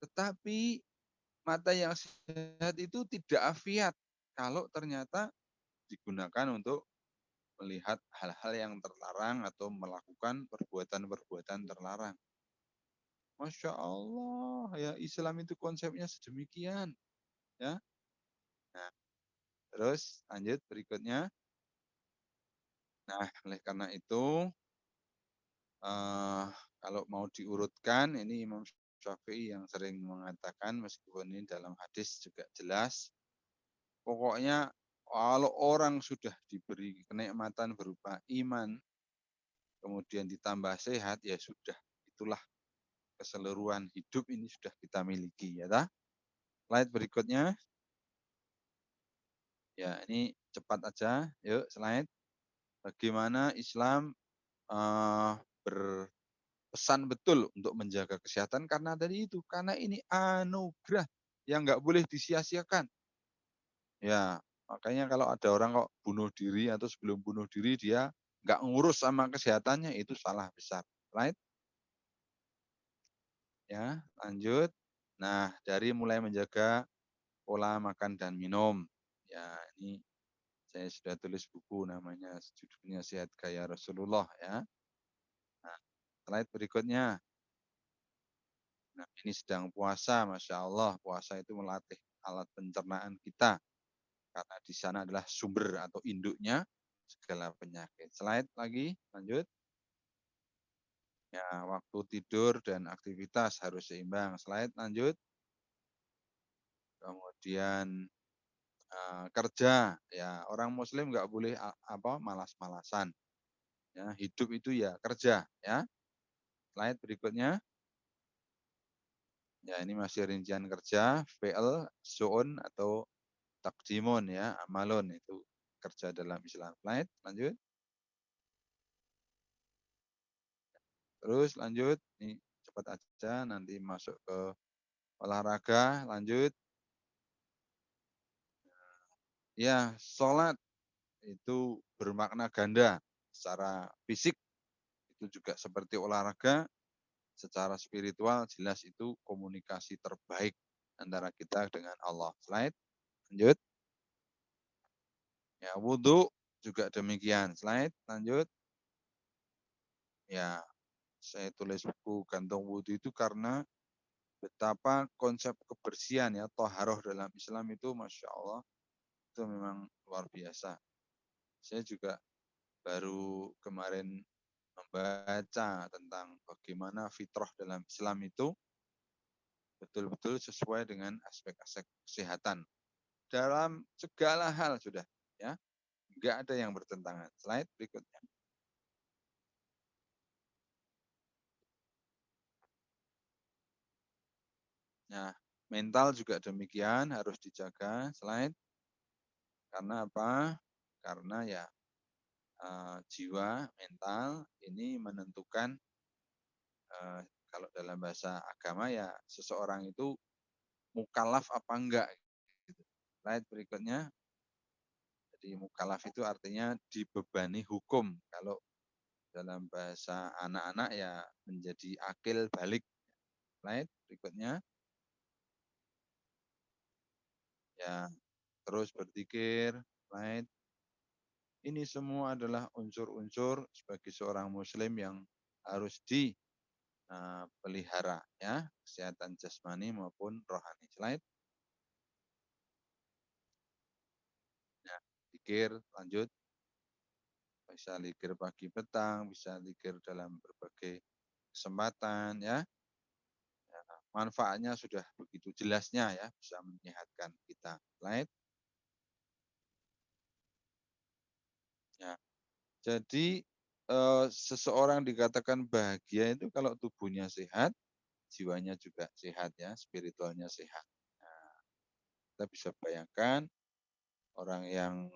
Tetapi mata yang sehat itu tidak afiat kalau ternyata digunakan untuk melihat hal-hal yang terlarang atau melakukan perbuatan-perbuatan terlarang. Masya Allah, ya Islam itu konsepnya sedemikian. Ya, nah, terus lanjut berikutnya. Nah, oleh karena itu, Kalau mau diurutkan, ini Imam Syafi'i yang sering mengatakan, meskipun ini dalam hadis juga jelas, pokoknya kalau orang sudah diberi kenikmatan berupa iman, kemudian ditambah sehat, ya sudah, itulah keseluruhan hidup ini sudah kita miliki. Ya, tak? Slide berikutnya. Ya, ini cepat aja. Yuk, slide. Bagaimana Islam berpesan betul untuk menjaga kesehatan karena tadi itu, karena ini anugerah yang nggak boleh disia-siakan. Ya, makanya kalau ada orang kok bunuh diri atau sebelum bunuh diri dia nggak ngurus sama kesehatannya, itu salah besar. Right? Ya, lanjut. Nah, dari mulai menjaga pola makan dan minum. Ya, ini saya sudah tulis buku namanya judulnya Sehat Gaya Rasulullah ya. Nah, slide berikutnya. Nah, ini sedang puasa, Masya Allah. Puasa itu melatih alat pencernaan kita. Karena di sana adalah sumber atau induknya segala penyakit. Slide lagi, lanjut. Ya, waktu tidur dan aktivitas harus seimbang. Slide, lanjut. Kemudian kerja, ya orang Muslim nggak boleh malas-malasan. Ya, hidup itu ya kerja, ya. Slide berikutnya. Ya, ini masih rincian kerja, fi'il, su'un atau takdimun ya, amalun itu kerja dalam Islam. Slide, lanjut. Terus lanjut, ini cepat aja nanti masuk ke olahraga, lanjut. Ya, sholat itu bermakna ganda. Secara fisik itu juga seperti olahraga, secara spiritual jelas itu komunikasi terbaik antara kita dengan Allah. Slide, lanjut. Ya, wudhu juga demikian. Slide, lanjut. Ya, saya tulis buku gantung wudhu itu karena betapa konsep kebersihan ya, toharoh dalam Islam itu Masya Allah, itu memang luar biasa. Saya juga baru kemarin membaca tentang bagaimana fitrah dalam Islam itu betul-betul sesuai dengan aspek-aspek kesehatan. Dalam segala hal sudah, ya, nggak ada yang bertentangan. Slide berikutnya. Nah, mental juga demikian harus dijaga. Slide. Karena apa? Karena ya jiwa, mental ini menentukan kalau dalam bahasa agama ya seseorang itu mukallaf apa enggak. Gitu. Slide berikutnya. Jadi mukallaf itu artinya dibebani hukum. Kalau dalam bahasa anak-anak ya menjadi akil balik. Slide berikutnya. Ya, terus berzikir. Slide. Ini semua adalah unsur-unsur sebagai seorang muslim yang harus dipelihara ya, kesehatan jasmani maupun rohani. Slide. Nah, zikir lanjut. Bisa zikir pagi petang, bisa zikir dalam berbagai kesempatan ya. Manfaatnya sudah begitu jelasnya ya, bisa menyehatkan kita. Slide. Ya. Jadi seseorang dikatakan bahagia itu kalau tubuhnya sehat, jiwanya juga sehat ya, spiritualnya sehat. Nah, kita bisa bayangkan orang yang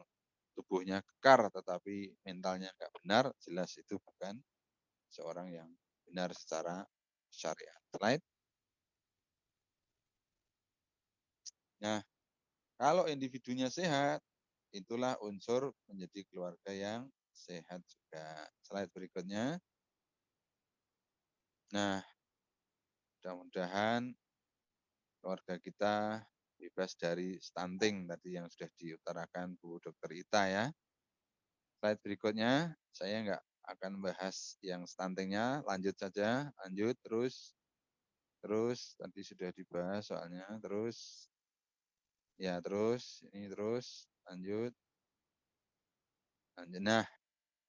tubuhnya kekar tetapi mentalnya nggak benar, jelas itu bukan seorang yang benar secara syariat. Slide. Nah, kalau individunya sehat, itulah unsur menjadi keluarga yang sehat juga. Slide berikutnya. Nah, mudah-mudahan keluarga kita bebas dari stunting tadi yang sudah diutarakan Bu Dr. Ita ya. Slide berikutnya, saya nggak akan bahas yang stuntingnya, lanjut saja, lanjut terus tadi sudah dibahas soalnya, terus ya terus ini terus lanjut. Nah,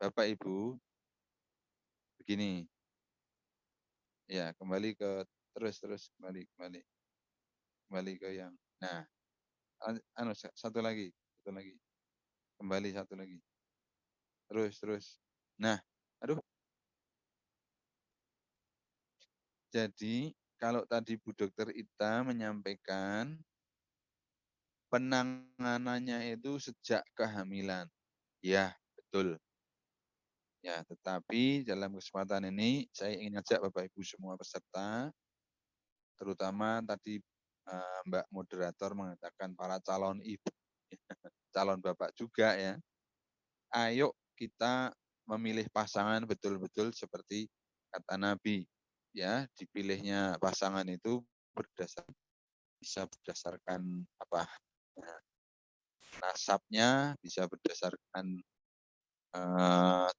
Bapak Ibu begini, Ya, kembali ke terus kembali ke yang. Nah, satu lagi, kembali satu lagi. Terus. Nah, aduh. Jadi kalau tadi Bu Dokter Ita menyampaikan penanganannya itu sejak kehamilan. Ya, betul. Ya, tetapi dalam kesempatan ini saya ingin ajak Bapak Ibu semua peserta, terutama tadi Mbak moderator mengatakan para calon ibu, calon bapak juga ya. Ayo kita memilih pasangan betul-betul seperti kata Nabi. Ya, dipilihnya pasangan itu bisa berdasarkan apa? Nasabnya, bisa berdasarkan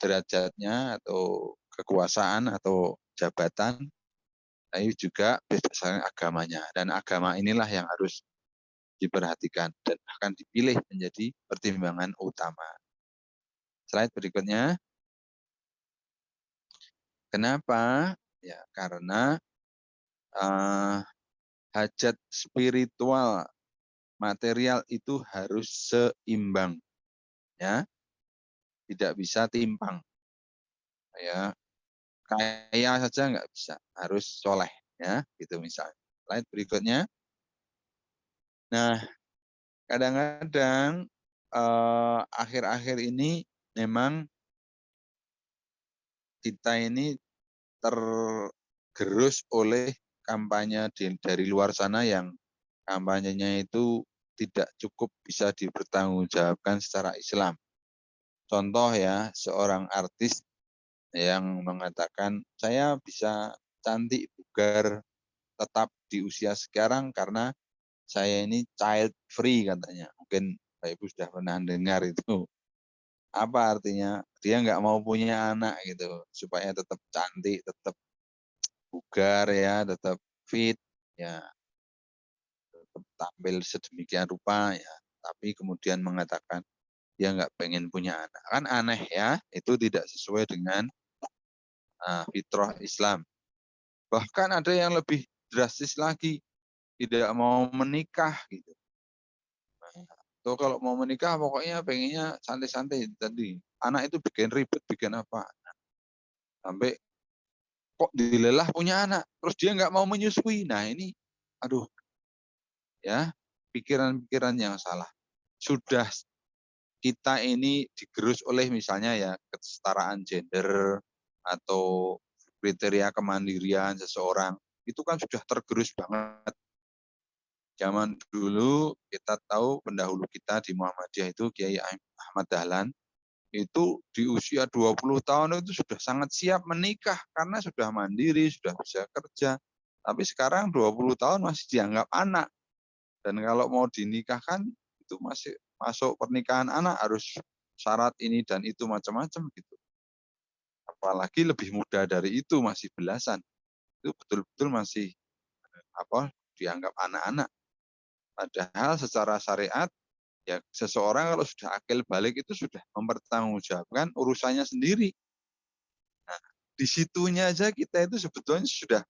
derajatnya atau kekuasaan atau jabatan, tapi juga berdasarkan agamanya. Dan agama inilah yang harus diperhatikan dan akan dipilih menjadi pertimbangan utama. Slide berikutnya. Kenapa? Ya, karena hajat spiritual material itu harus seimbang, ya, tidak bisa timpang. Ya, kaya saja nggak bisa, harus soleh, ya, gitu misalnya. Slide berikutnya. Nah, kadang-kadang akhir-akhir ini memang kita ini tergerus oleh kampanye dari luar sana yang kampanyenya itu tidak cukup bisa dipertanggungjawabkan secara Islam. Contoh ya, seorang artis yang mengatakan, saya bisa cantik, bugar, tetap di usia sekarang karena saya ini child free katanya. Mungkin Pak Ibu sudah pernah dengar itu. Apa artinya? Dia nggak mau punya anak gitu, supaya tetap cantik, tetap bugar ya, tetap fit, ya, tetap tampil sedemikian rupa ya. Tapi kemudian mengatakan dia nggak pengen punya anak. Kan aneh ya, itu tidak sesuai dengan fitrah Islam. Bahkan ada yang lebih drastis lagi, tidak mau menikah gitu. Tuh kalau mau menikah pokoknya pengennya santai-santai tadi. Anak itu bikin ribet, bikin apa. Sampai kok dilelah punya anak, terus dia nggak mau menyusui. Nah ini, aduh, ya, pikiran-pikiran yang salah. Sudah kita ini digerus oleh misalnya ya kesetaraan gender atau kriteria kemandirian seseorang, itu kan sudah tergerus banget. Zaman dulu kita tahu pendahulu kita di Muhammadiyah itu Kiai Ahmad Dahlan, itu di usia 20 tahun itu sudah sangat siap menikah karena sudah mandiri, sudah bisa kerja. Tapi sekarang 20 tahun masih dianggap anak. Dan kalau mau dinikahkan itu masih masuk pernikahan anak harus syarat ini dan itu macam-macam gitu. Apalagi lebih muda dari itu masih belasan. Itu betul-betul masih dianggap anak-anak. Padahal secara syariat ya seseorang kalau sudah akil balik itu sudah mempertanggungjawabkan urusannya sendiri. Nah, di situnya aja kita itu sebetulnya sudah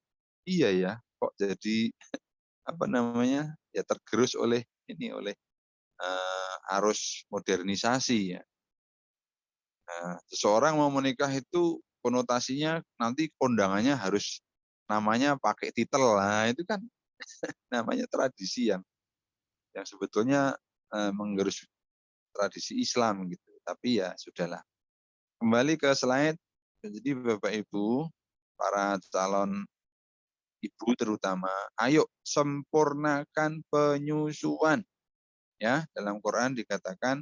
iya ya, kok jadi ya tergerus oleh arus modernisasi ya. Seseorang mau menikah itu konotasinya nanti kondangannya harus namanya pakai titel. Nah, itu kan namanya tradisi yang sebetulnya menggerus tradisi Islam gitu. Tapi ya sudahlah. Kembali ke slide. Jadi Bapak Ibu, para calon ibu terutama, ayo sempurnakan penyusuan. Ya, dalam Quran dikatakan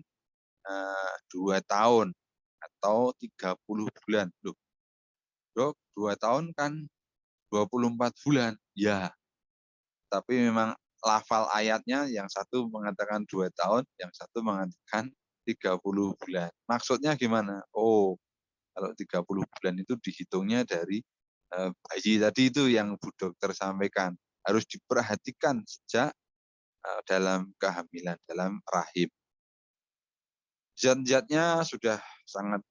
2 tahun atau 30 bulan. Loh, Dok, 2 tahun kan 24 bulan. Ya, tapi memang lafal ayatnya yang satu mengatakan 2 tahun, yang satu mengatakan 30 bulan. Maksudnya gimana? Oh, kalau 30 bulan itu dihitungnya dari bayi tadi itu yang Bu Dokter sampaikan. Harus diperhatikan sejak dalam kehamilan, dalam rahim. Zat-zatnya sudah sangat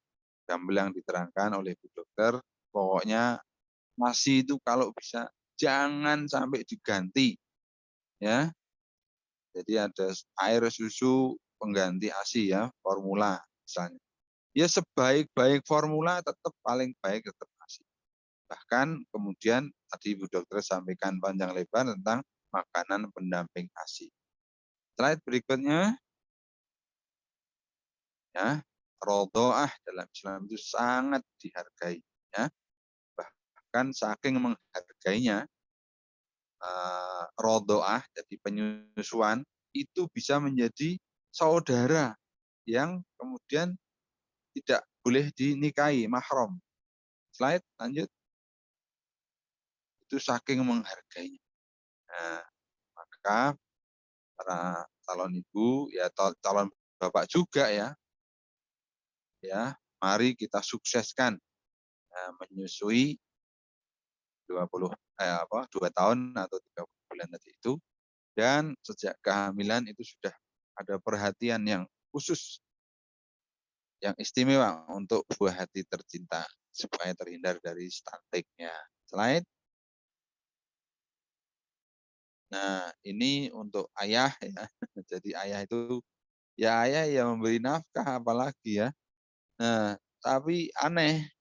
gamblang diterangkan oleh Bu Dokter. Pokoknya ASI itu kalau bisa jangan sampai diganti, ya. Jadi ada air susu pengganti ASI ya, formula misalnya. Ya sebaik-baik formula tetap paling baik tetap ASI. Bahkan kemudian tadi Ibu Dokter sampaikan panjang lebar tentang makanan pendamping ASI. Slide berikutnya, ya, rodoah dalam Islam itu sangat dihargai, ya. Bahkan saking menghargainya, rodoah jadi penyusuan itu bisa menjadi saudara yang kemudian tidak boleh dinikahi, mahram. Slide lanjut. Itu saking menghargainya. Nah, maka para calon ibu, ya calon bapak juga ya, mari kita sukseskan menyusui 2 tahun atau 30 bulan tadi itu, dan sejak kehamilan itu sudah ada perhatian yang khusus, yang istimewa untuk buah hati tercinta supaya terhindar dari stuntingnya. Slide. Nah, ini untuk ayah ya. Jadi ayah itu ya ayah yang memberi nafkah apalagi ya. Nah, tapi aneh,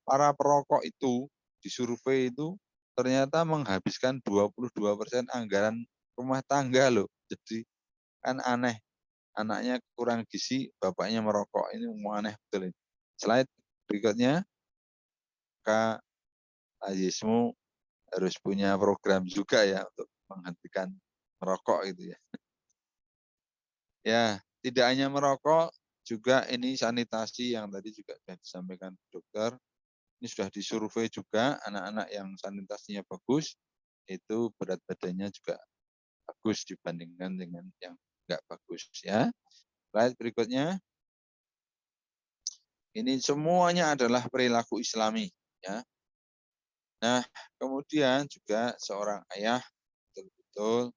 para perokok itu di survei itu ternyata menghabiskan 22% anggaran rumah tangga loh. Jadi kan aneh, anaknya kurang gizi, bapaknya merokok. Ini aneh betul ini. Slide berikutnya, Kak Azizmu harus punya program juga ya untuk menghentikan merokok gitu ya. Ya, tidak hanya merokok, juga ini sanitasi yang tadi juga sudah disampaikan dokter. Ini sudah disurvei juga anak-anak yang sanitasinya bagus, itu berat badannya juga bagus dibandingkan dengan yang enggak bagus ya. Slide berikutnya. Ini semuanya adalah perilaku Islami ya. Nah, kemudian juga seorang ayah betul-betul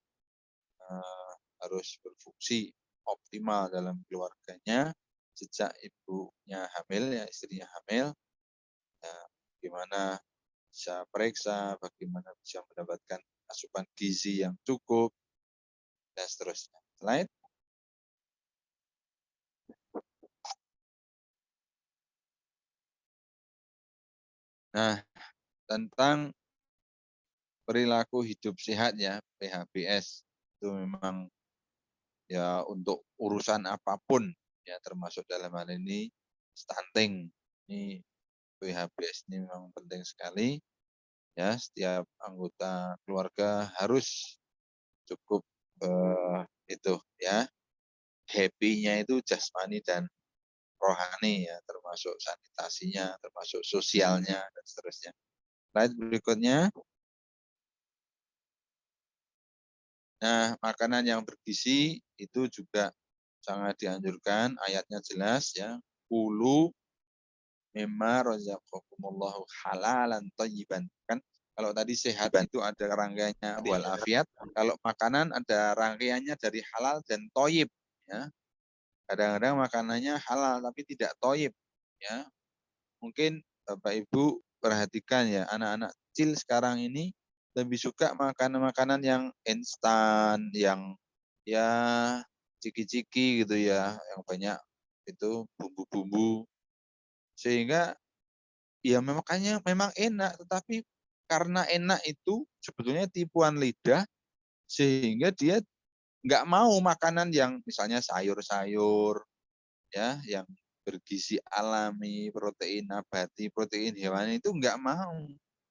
harus berfungsi optimal dalam keluarganya sejak ibunya hamil ya, istrinya hamil, ya, bagaimana bisa periksa, bagaimana bisa mendapatkan asupan gizi yang cukup, dan seterusnya. Slide. Nah, tentang perilaku hidup sehat ya, PHBS, itu memang ya untuk urusan apapun, ya termasuk dalam hal ini stunting. Ini PHBS ini memang penting sekali. Ya, setiap anggota keluarga harus cukup itu ya, happy-nya itu jasmani dan rohani ya, termasuk sanitasinya, termasuk sosialnya dan seterusnya. Slide berikutnya. Nah, makanan yang bergizi itu juga sangat dianjurkan, ayatnya jelas ya. Kulu mimma razaqakumullahu halalan thayyiban. Kan kalau tadi sehat itu ada rangkaiannya walafiat, kalau makanan ada rangkaiannya dari halal dan thayyib ya. Kadang-kadang makanannya halal tapi tidak thayyib ya. Mungkin Bapak Ibu perhatikan ya, anak-anak kecil sekarang ini lebih suka makanan-makanan yang instan, yang ya ciki-ciki gitu ya, yang banyak itu bumbu-bumbu. Sehingga ya makanya memang enak, tetapi karena enak itu sebetulnya tipuan lidah, sehingga dia nggak mau makanan yang misalnya sayur-sayur, ya, yang bergizi alami, protein nabati, protein hewani itu nggak mau.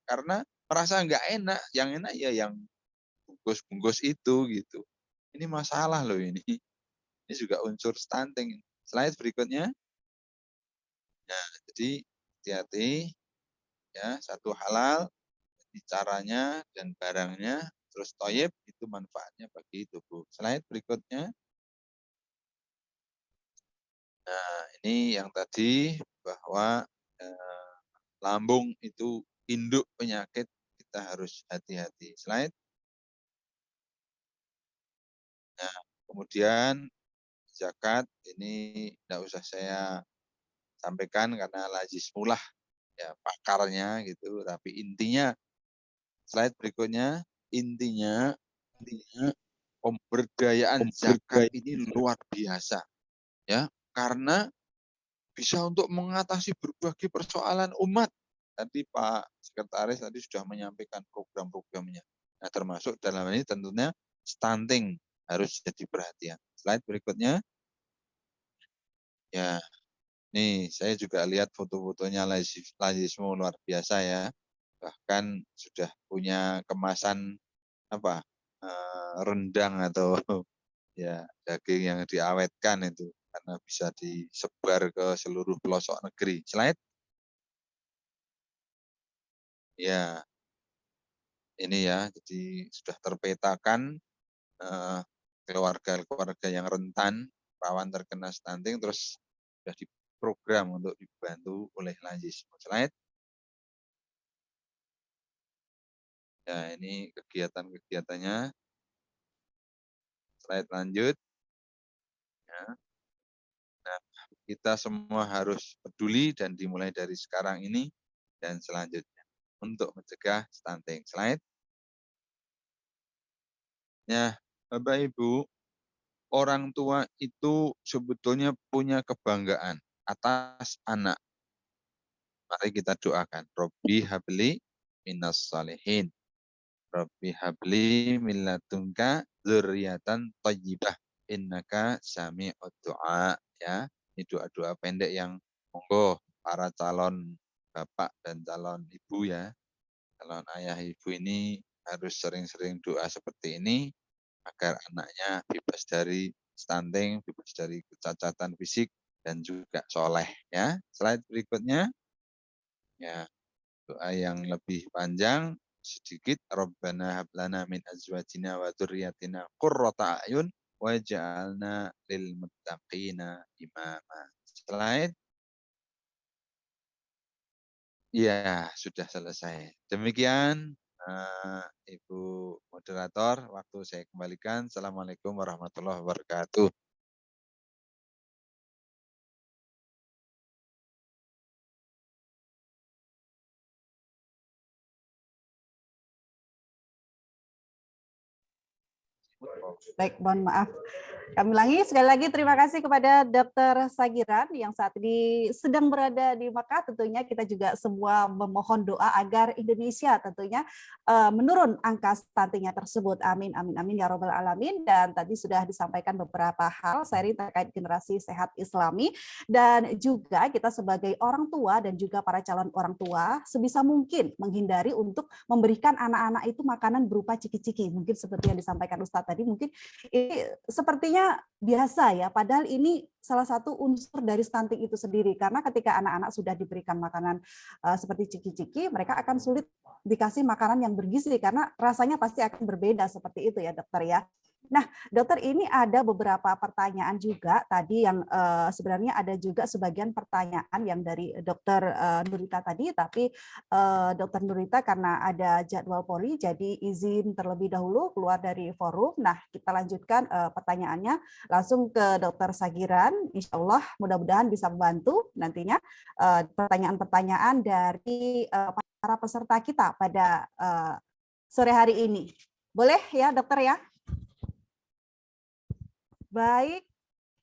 Karena merasa nggak enak, yang enak ya yang bungkus-bungkus itu gitu. Ini masalah loh ini. Ini juga unsur stunting. Slide berikutnya. Nah, jadi hati-hati ya, satu halal, caranya dan barangnya, terus toyib itu manfaatnya bagi tubuh. Slide berikutnya. Nah, ini yang tadi bahwa lambung itu induk penyakit, kita harus hati-hati. Slide. Nah, kemudian zakat ini tidak usah saya sampaikan karena lazis mulah ya pakarnya gitu, tapi intinya slide berikutnya, intinya pemberdayaan zakat ini luar biasa ya, karena bisa untuk mengatasi berbagai persoalan umat. Tadi Pak Sekretaris tadi sudah menyampaikan program-programnya. Nah, termasuk dalam ini tentunya stunting harus jadi perhatian. Slide berikutnya. Ya, nih saya juga lihat foto-fotonya Lazismu luar biasa ya. Bahkan sudah punya kemasan apa? Rendang atau ya daging yang diawetkan itu karena bisa disebar ke seluruh pelosok negeri. Slide. Ya, ini ya, jadi sudah terpetakan keluarga-keluarga yang rentan, rawan terkena stunting, terus sudah diprogram untuk dibantu oleh Lazismu. Slide. Ya, ini kegiatan-kegiatannya. Slide lanjut. Ya. Nah, kita semua harus peduli dan dimulai dari sekarang ini dan selanjutnya untuk mencegah stunting. Slide. Ya, Bapak Ibu, orang tua itu sebetulnya punya kebanggaan atas anak. Mari kita doakan. Robbi habli minas salihin. Robbi habli min ladunka dzurriatan thayyibah. Innaka sami'ud du'a. Ya, ini doa-doa pendek yang monggo para calon bapak dan calon ibu ya. Calon ayah ibu ini harus sering-sering doa seperti ini agar anaknya bebas dari stunting, bebas dari kecacatan fisik dan juga soleh ya. Slide berikutnya. Ya, doa yang lebih panjang sedikit. Rabbana hablana min azwajina wa dzurriyyatina qurrata a'yun waj'alna lil muttaqina imama. Slide. Ya, sudah selesai. Demikian Ibu moderator, waktu saya kembalikan. Assalamualaikum warahmatullahi wabarakatuh. Baik, mohon maaf. Kami ulangi sekali lagi terima kasih kepada Dr. Sagiran yang saat ini sedang berada di Mekah. Tentunya kita juga semua memohon doa agar Indonesia tentunya menurun angka stuntingnya tersebut. Amin, amin, amin ya robbal alamin. Dan tadi sudah disampaikan beberapa hal sharing terkait generasi sehat Islami dan juga kita sebagai orang tua dan juga para calon orang tua sebisa mungkin menghindari untuk memberikan anak-anak itu makanan berupa ciki-ciki. Mungkin seperti yang disampaikan Ustadz tadi, mungkin ini sepertinya biasa ya, padahal ini salah satu unsur dari stunting itu sendiri, karena ketika anak-anak sudah diberikan makanan seperti ciki-ciki, mereka akan sulit dikasih makanan yang bergizi karena rasanya pasti akan berbeda seperti itu ya dokter ya. Nah, dokter, ini ada beberapa pertanyaan juga tadi yang sebenarnya ada juga sebagian pertanyaan yang dari dokter Nurita tadi, tapi dokter Nurita karena ada jadwal Polri, jadi izin terlebih dahulu keluar dari forum. Nah, kita lanjutkan pertanyaannya langsung ke dokter Sagiran. Insya Allah mudah-mudahan bisa membantu nantinya pertanyaan-pertanyaan dari para peserta kita pada sore hari ini. Boleh ya dokter ya? Baik,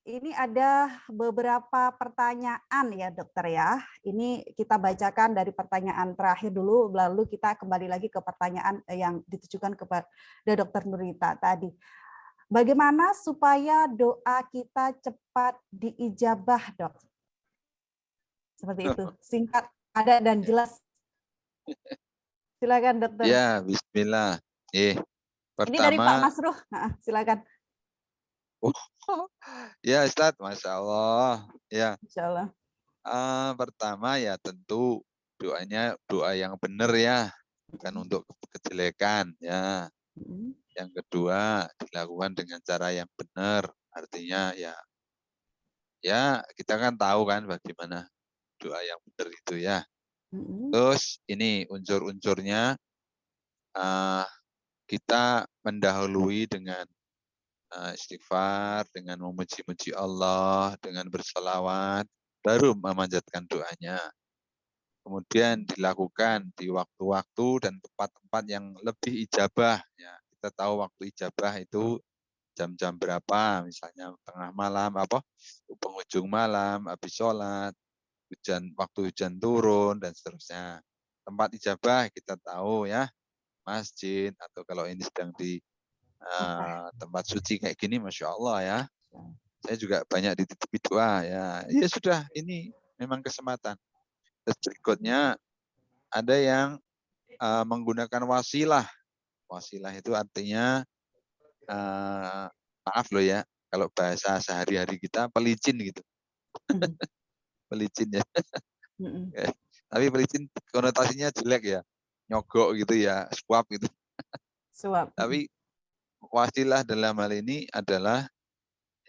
ini ada beberapa pertanyaan ya dokter ya. Ini kita bacakan dari pertanyaan terakhir dulu, lalu kita kembali lagi ke pertanyaan yang ditujukan kepada dokter Nurita tadi. Bagaimana supaya doa kita cepat diijabah, dok? Seperti itu, singkat, ada dan jelas. Silakan dokter. Ya, bismillah. Ini dari Pak Pertama, Masruh, silakan. ya Ustadz, Masya Allah. Ya, Insya Allah. pertama ya tentu doanya doa yang benar ya, bukan untuk kejelekan ya. Yang kedua dilakukan dengan cara yang benar, artinya ya kita kan tahu kan bagaimana doa yang benar itu ya. Terus ini unsur-unsurnya kita mendahului dengan istighfar, dengan memuji-muji Allah, dengan bersalawat, baru memanjatkan doanya. kemudian dilakukan di waktu-waktu dan tempat-tempat yang lebih ijabah. Ya, kita tahu waktu ijabah itu jam-jam berapa, misalnya tengah malam, penghujung malam, habis sholat, waktu hujan turun dan seterusnya. Tempat ijabah kita tahu ya, masjid atau kalau ini sedang di tempat suci kayak gini, masya Allah ya. Saya juga banyak dititipi doa ya. Ya sudah, ini memang kesempatan. Terus berikutnya ada yang menggunakan wasilah. Wasilah itu artinya maaf loh ya, kalau bahasa sehari-hari kita pelicin gitu. Pelicin ya. Tapi pelicin konotasinya jelek ya. Nyogok gitu ya, suap gitu. Suap. Tapi wasilah dalam hal ini adalah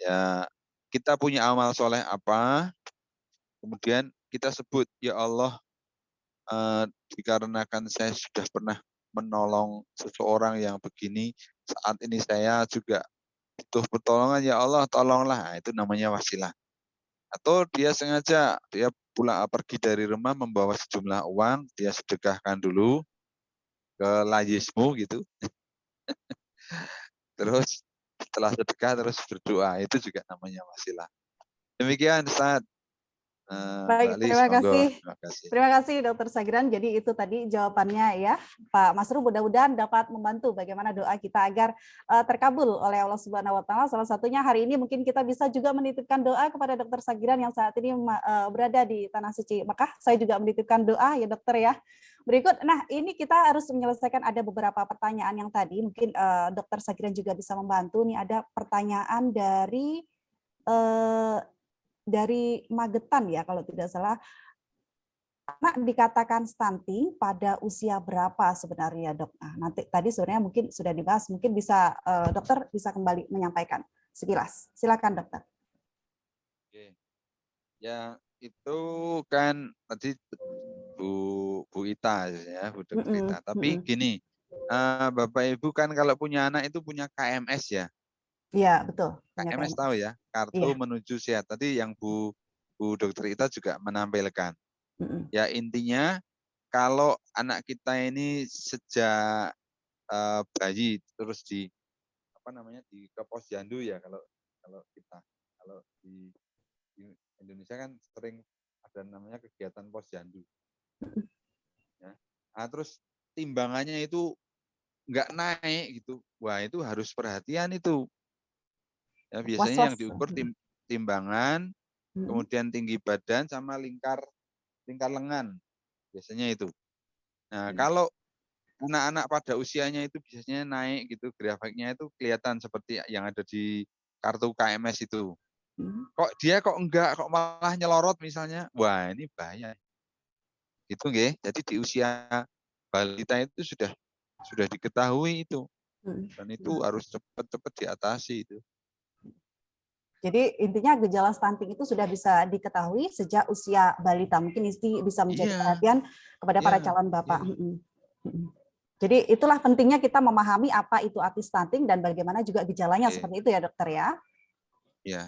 ya kita punya amal soleh apa, kemudian kita sebut, ya Allah, dikarenakan saya sudah pernah menolong seseorang yang begini, saat ini saya juga butuh pertolongan, ya Allah tolonglah. Nah, itu namanya wasilah. Atau dia sengaja, dia pergi dari rumah membawa sejumlah uang, dia sedekahkan dulu ke layismu gitu. Terus setelah sedekah terus berdoa, itu juga namanya wasilah. Demikian Ustaz. Mbak Baik, Lis, terima monggo. kasih. Terima kasih. Terima kasih Dokter Sagiran. Jadi itu tadi jawabannya ya, Pak Masrur. Mudah-mudahan dapat membantu bagaimana doa kita agar terkabul oleh Allah Subhanahu Wa Taala. Salah satunya hari ini mungkin kita bisa juga menitipkan doa kepada Dokter Sagiran yang saat ini berada di tanah suci Mekah. Saya juga menitipkan doa ya Dokter ya. Berikut, nah ini kita harus menyelesaikan ada beberapa pertanyaan yang tadi. Mungkin Dokter Sagiran juga bisa membantu. Nih ada pertanyaan dari Magetan ya kalau tidak salah. Anak dikatakan stunting pada usia berapa sebenarnya dok? Nah, nanti tadi sebenarnya mungkin sudah dibahas, mungkin bisa dokter bisa kembali menyampaikan sekilas. Silakan dokter. Oke. Ya itu kan tadi Bu Ita ya, Bu Dr. Ita. Tapi gini, Bapak Ibu kan kalau punya anak itu punya KMS ya. Iya betul. KMS tahu ya, kartu menuju sehat. Tadi yang Bu Dr. Ita juga menampilkan. Ya intinya kalau anak kita ini sejak bayi terus di ke posyandu ya kalau kita di Indonesia kan sering ada namanya kegiatan posyandu. Ya. Nah, terus timbangannya itu nggak naik gitu. Wah itu harus perhatian itu. Ya, biasanya yang diukur timbangan, kemudian tinggi badan sama lingkar lengan. Biasanya itu. Nah, kalau anak-anak pada usianya itu biasanya naik gitu, grafiknya itu kelihatan seperti yang ada di kartu KMS itu. Kok dia enggak, kok malah nyelorot misalnya. Wah, ini bahaya. Gitu nggih. Jadi di usia balita itu sudah diketahui itu. Dan itu harus cepat-cepat diatasi itu. Jadi intinya gejala stunting itu sudah bisa diketahui sejak usia balita. Mungkin ini bisa menjadi perhatian kepada para calon bapak. Jadi itulah pentingnya kita memahami apa itu arti stunting dan bagaimana juga gejalanya seperti itu ya dokter ya. Iya.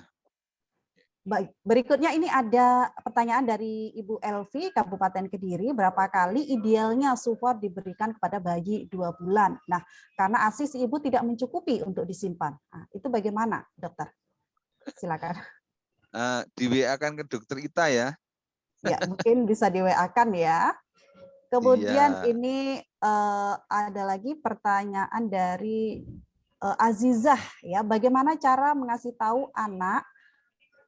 Baik, berikutnya ini ada pertanyaan dari Ibu Elvi, Kabupaten Kediri. Berapa kali idealnya support diberikan kepada bayi 2 bulan? Nah, karena ASI si ibu tidak mencukupi untuk disimpan. Nah, itu bagaimana, dokter? Silakan. Di WA-kan ke dokter Ita ya. Ya, mungkin bisa di WA-kan ya. Kemudian ini ada lagi pertanyaan dari Azizah ya. Bagaimana cara mengasih tahu anak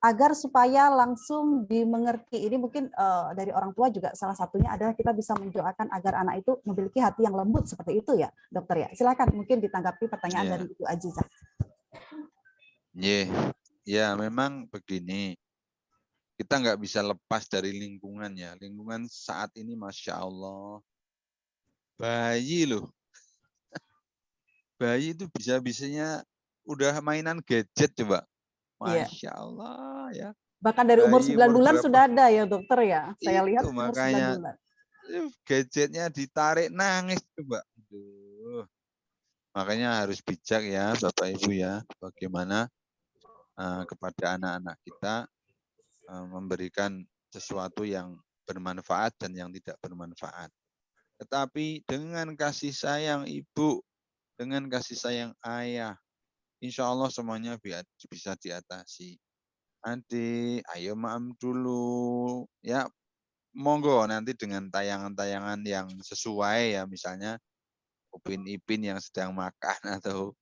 agar supaya langsung dimengerti? Ini mungkin dari orang tua juga salah satunya adalah kita bisa mendoakan agar anak itu memiliki hati yang lembut seperti itu ya, dokter ya. Silakan mungkin ditanggapi pertanyaan dari Ibu Azizah. Ya memang begini. Kita nggak bisa lepas dari lingkungan ya. Lingkungan saat ini Masya Allah. Bayi loh. Bayi itu bisa-bisanya udah mainan gadget coba. Masya Allah ya. Bahkan dari umur 9 bulan sudah ada ya dokter ya. Saya lihat umur 9 bulan. Gadgetnya ditarik nangis coba. Aduh. Makanya harus bijak ya Bapak Ibu ya. Bagaimana kepada anak-anak kita memberikan sesuatu yang bermanfaat dan yang tidak bermanfaat. Tetapi dengan kasih sayang ibu, dengan kasih sayang ayah, insya Allah semuanya bisa diatasi. Adik, ayo maam dulu. Ya, monggo nanti dengan tayangan-tayangan yang sesuai ya, misalnya Upin Ipin yang sedang makan atau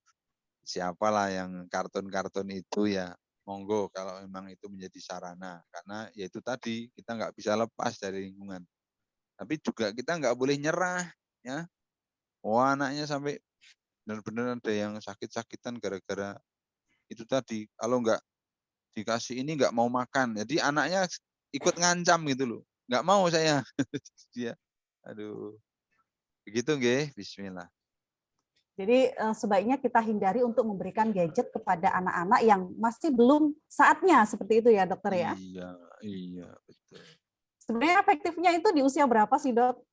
siapalah yang kartun-kartun itu ya, monggo kalau memang itu menjadi sarana. Karena ya itu tadi, kita nggak bisa lepas dari lingkungan. Tapi juga kita nggak boleh nyerah ya. Wah, anaknya sampai benar-benar ada yang sakit-sakitan gara-gara itu tadi. Kalau nggak dikasih ini nggak mau makan. Jadi anaknya ikut ngancam gitu loh. Nggak mau saya. Dia, aduh. Begitu nggih, bismillah. Jadi sebaiknya kita hindari untuk memberikan gadget kepada anak-anak yang masih belum saatnya, seperti itu ya dokter ya. Iya, iya, betul. Sebenarnya efektifnya itu di usia berapa sih dok?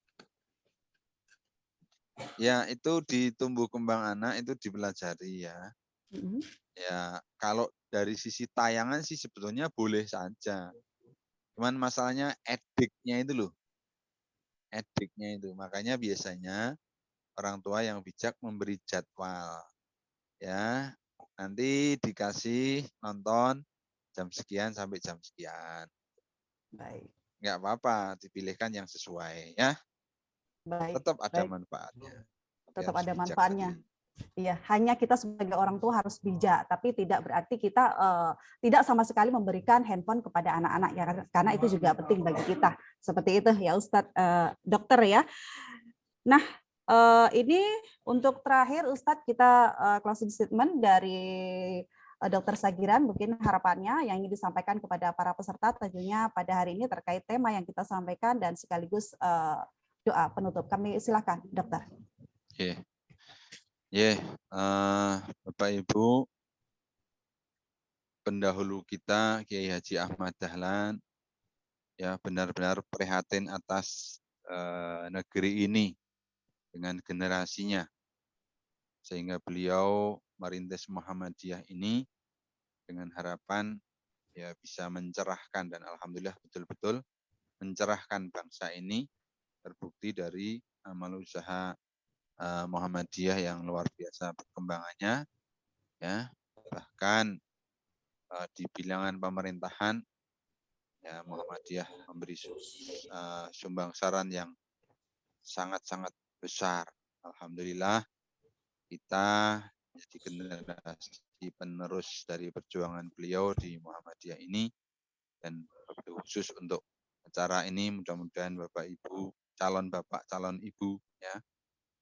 Ya, itu di tumbuh kembang anak itu dipelajari ya. Mhm. Ya, kalau dari sisi tayangan sih sebetulnya boleh saja. Cuman masalahnya ediknya itu loh. Ediknya itu. Makanya biasanya orang tua yang bijak memberi jadwal. Ya, nanti dikasih nonton jam sekian sampai jam sekian. Baik, Nggak apa-apa, dipilihkan yang sesuai ya. baik, Tetap ada baik. manfaatnya. Tapi Tetap harus ada bijak manfaatnya. tadi. Iya, hanya kita sebagai orang tua harus bijak, tapi tidak berarti kita tidak sama sekali memberikan handphone kepada anak-anak ya, karena itu juga penting bagi kita. Seperti itu ya Ustadz, dokter ya. Nah, ini untuk terakhir Ustadz kita closing statement dari Dokter Sagiran, mungkin harapannya yang ingin disampaikan kepada para peserta tentunya pada hari ini terkait tema yang kita sampaikan dan sekaligus doa penutup. Kami silakan, dokter. Oke. Bapak Ibu, pendahulu kita Kiai Haji Ahmad Dahlan ya benar-benar prihatin atas negeri ini dengan generasinya, sehingga beliau merintis Muhammadiyah ini dengan harapan ya bisa mencerahkan, dan alhamdulillah betul-betul mencerahkan bangsa ini, terbukti dari amal usaha Muhammadiyah yang luar biasa perkembangannya ya. Bahkan di bilangan pemerintahan ya Muhammadiyah memberi sumbangsaran yang sangat-sangat besar. Alhamdulillah kita menjadi generasi penerus dari perjuangan beliau di Muhammadiyah ini, dan khusus untuk acara ini mudah-mudahan Bapak Ibu, calon Bapak, calon Ibu ya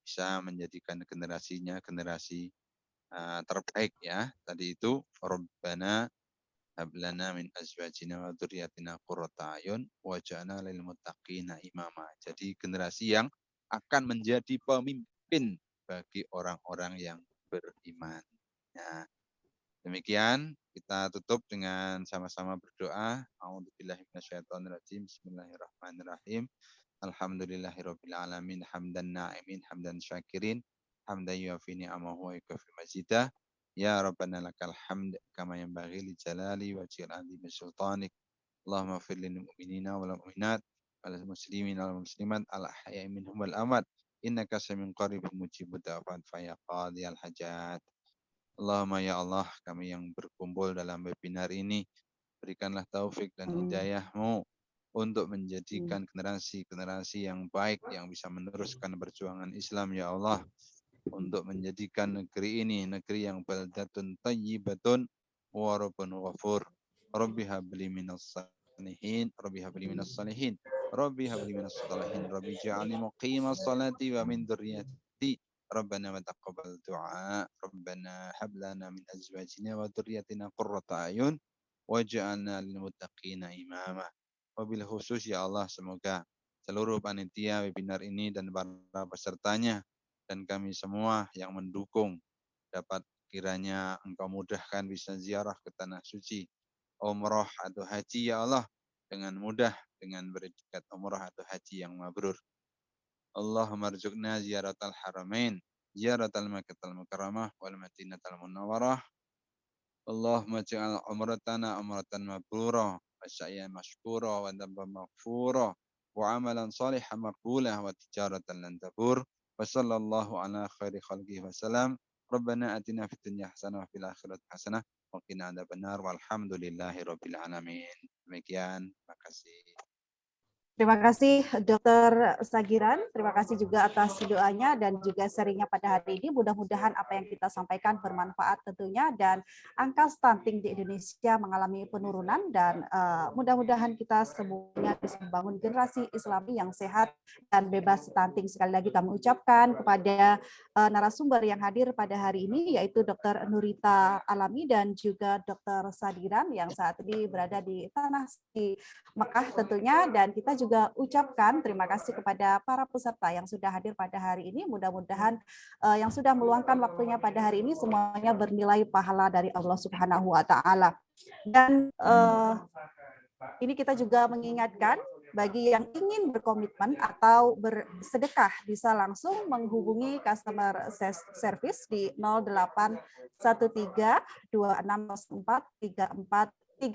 bisa menjadikan generasinya generasi terbaik ya. Tadi itu Rabbana hablana min azwajina wa dzurriyyatina qurrata ayun waj'alna lil muttaqina imama. Jadi generasi yang akan menjadi pemimpin bagi orang-orang yang beriman. Ya, demikian kita tutup dengan sama-sama berdoa. A'udzubillahi minasyaitonirrajim. Bismillahirrahmanirrahim. Alhamdulillahirabbil alamin hamdan na'imin hamdan syakirin hamdan yuafi ni'amahu wa yukafi mazidah. Ya Rabbana lakal hamd kama yanbaghi li jalali wajhil azimi sultanik. Allahumma fir lil mu'minina wal mu'minat wal muslimin wal muslimat al ahya'i minhum wal amwat innaka samiun qaribun mujibud da'wat fa ya qadiyal hajat. Allahumma ya Allah, kami yang berkumpul dalam webinar ini, berikanlah taufik dan hidayah-Mu untuk menjadikan generasi-generasi yang baik yang bisa meneruskan perjuangan Islam ya Allah, untuk menjadikan negeri ini negeri yang baldatun thayyibatun wa rabbun ghafur. Rabbi habli minas salihin, Rabbi habli minas salihin, Rabbi habli minas salihin, Rabbi ja'alni muqimas salati wa min dzurriyyati. Rabbana wa taqabbal du'a. Rabbana hab lana min azwajina wa dzurriyyatina qurrata ayun waj'alna lil muttaqina imama. Wabil khusus ya Allah, semoga seluruh panitia webinar ini dan para pesertanya dan kami semua yang mendukung dapat kiranya Engkau mudahkan bisa ziarah ke tanah suci, umroh atau haji ya Allah, dengan mudah dengan berangkat umroh atau haji yang mabrur. Allahumma rzuqna ziyaratal haramain, ziyaratal Makkahal Mukarramah wal Madinatal Munawwarah. Allahumma ja'al umratana umratan mabrurah wa sa'yan mashkura wa dhanban maghfura وعملا صالحا مقبولا وتجارة لن تبور وصلى الله على خير خلقه وسلم ربنا آتنا في الدنيا حسنة وفي الآخرة حسنة وقنا عذاب النار والحمد لله رب العالمين. Demikian, terima kasih. Terima kasih Dr. Sagiran, terima kasih juga atas doanya dan juga sharingnya pada hari ini. Mudah-mudahan apa yang kita sampaikan bermanfaat tentunya, dan angka stunting di Indonesia mengalami penurunan, dan mudah-mudahan kita semuanya bisa membangun generasi Islami yang sehat dan bebas stunting. Sekali lagi kami ucapkan kepada narasumber yang hadir pada hari ini, yaitu Dr. Nurita Alami dan juga Dr. Sagiran yang saat ini berada di tanah suci Mekah tentunya, dan kita juga ucapkan terima kasih kepada para peserta yang sudah hadir pada hari ini. Mudah-mudahan yang sudah meluangkan waktunya pada hari ini semuanya bernilai pahala dari Allah Subhanahu wa taala. Dan ini kita juga mengingatkan bagi yang ingin berkomitmen atau bersedekah bisa langsung menghubungi customer service di 0813 2604 3542.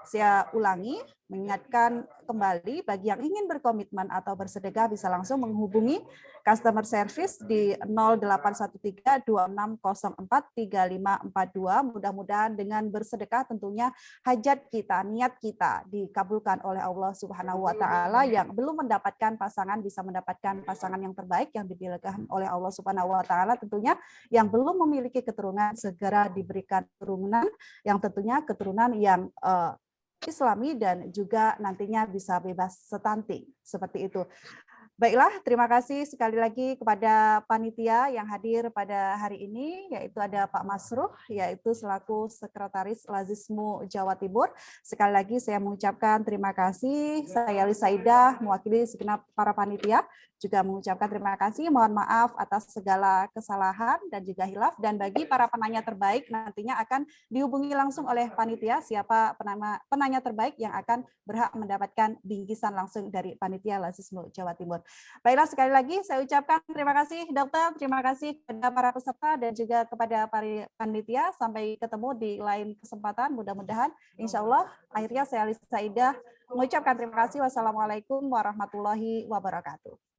Saya ulangi, mengingatkan kembali bagi yang ingin berkomitmen atau bersedekah bisa langsung menghubungi customer service di 0813 2604 3542. Mudah-mudahan dengan bersedekah tentunya hajat kita, niat kita dikabulkan oleh Allah Subhanahu wa taala. Yang belum mendapatkan pasangan bisa mendapatkan pasangan yang terbaik yang dipilihkan oleh Allah Subhanahu wa taala. Tentunya yang belum memiliki keturunan segera diberikan keturunan yang tentunya keturunan yang Islami dan juga nantinya bisa bebas stunting. Seperti itu. Baiklah, terima kasih sekali lagi kepada panitia yang hadir pada hari ini, yaitu ada Pak Masruh, yaitu selaku Sekretaris Lazismu Jawa Timur. Sekali lagi saya mengucapkan terima kasih. Saya Lisaidah, mewakili segenap para panitia, juga mengucapkan terima kasih. Mohon maaf atas segala kesalahan dan juga hilaf. Dan bagi para penanya terbaik, nantinya akan dihubungi langsung oleh panitia siapa penanya terbaik yang akan berhak mendapatkan bingkisan langsung dari panitia Lazismu Jawa Timur. Baiklah, sekali lagi saya ucapkan terima kasih dokter, terima kasih kepada para peserta dan juga kepada para panitia. Sampai ketemu di lain kesempatan, mudah-mudahan insya Allah. Akhirnya saya Lisaidah mengucapkan terima kasih. Wassalamualaikum warahmatullahi wabarakatuh.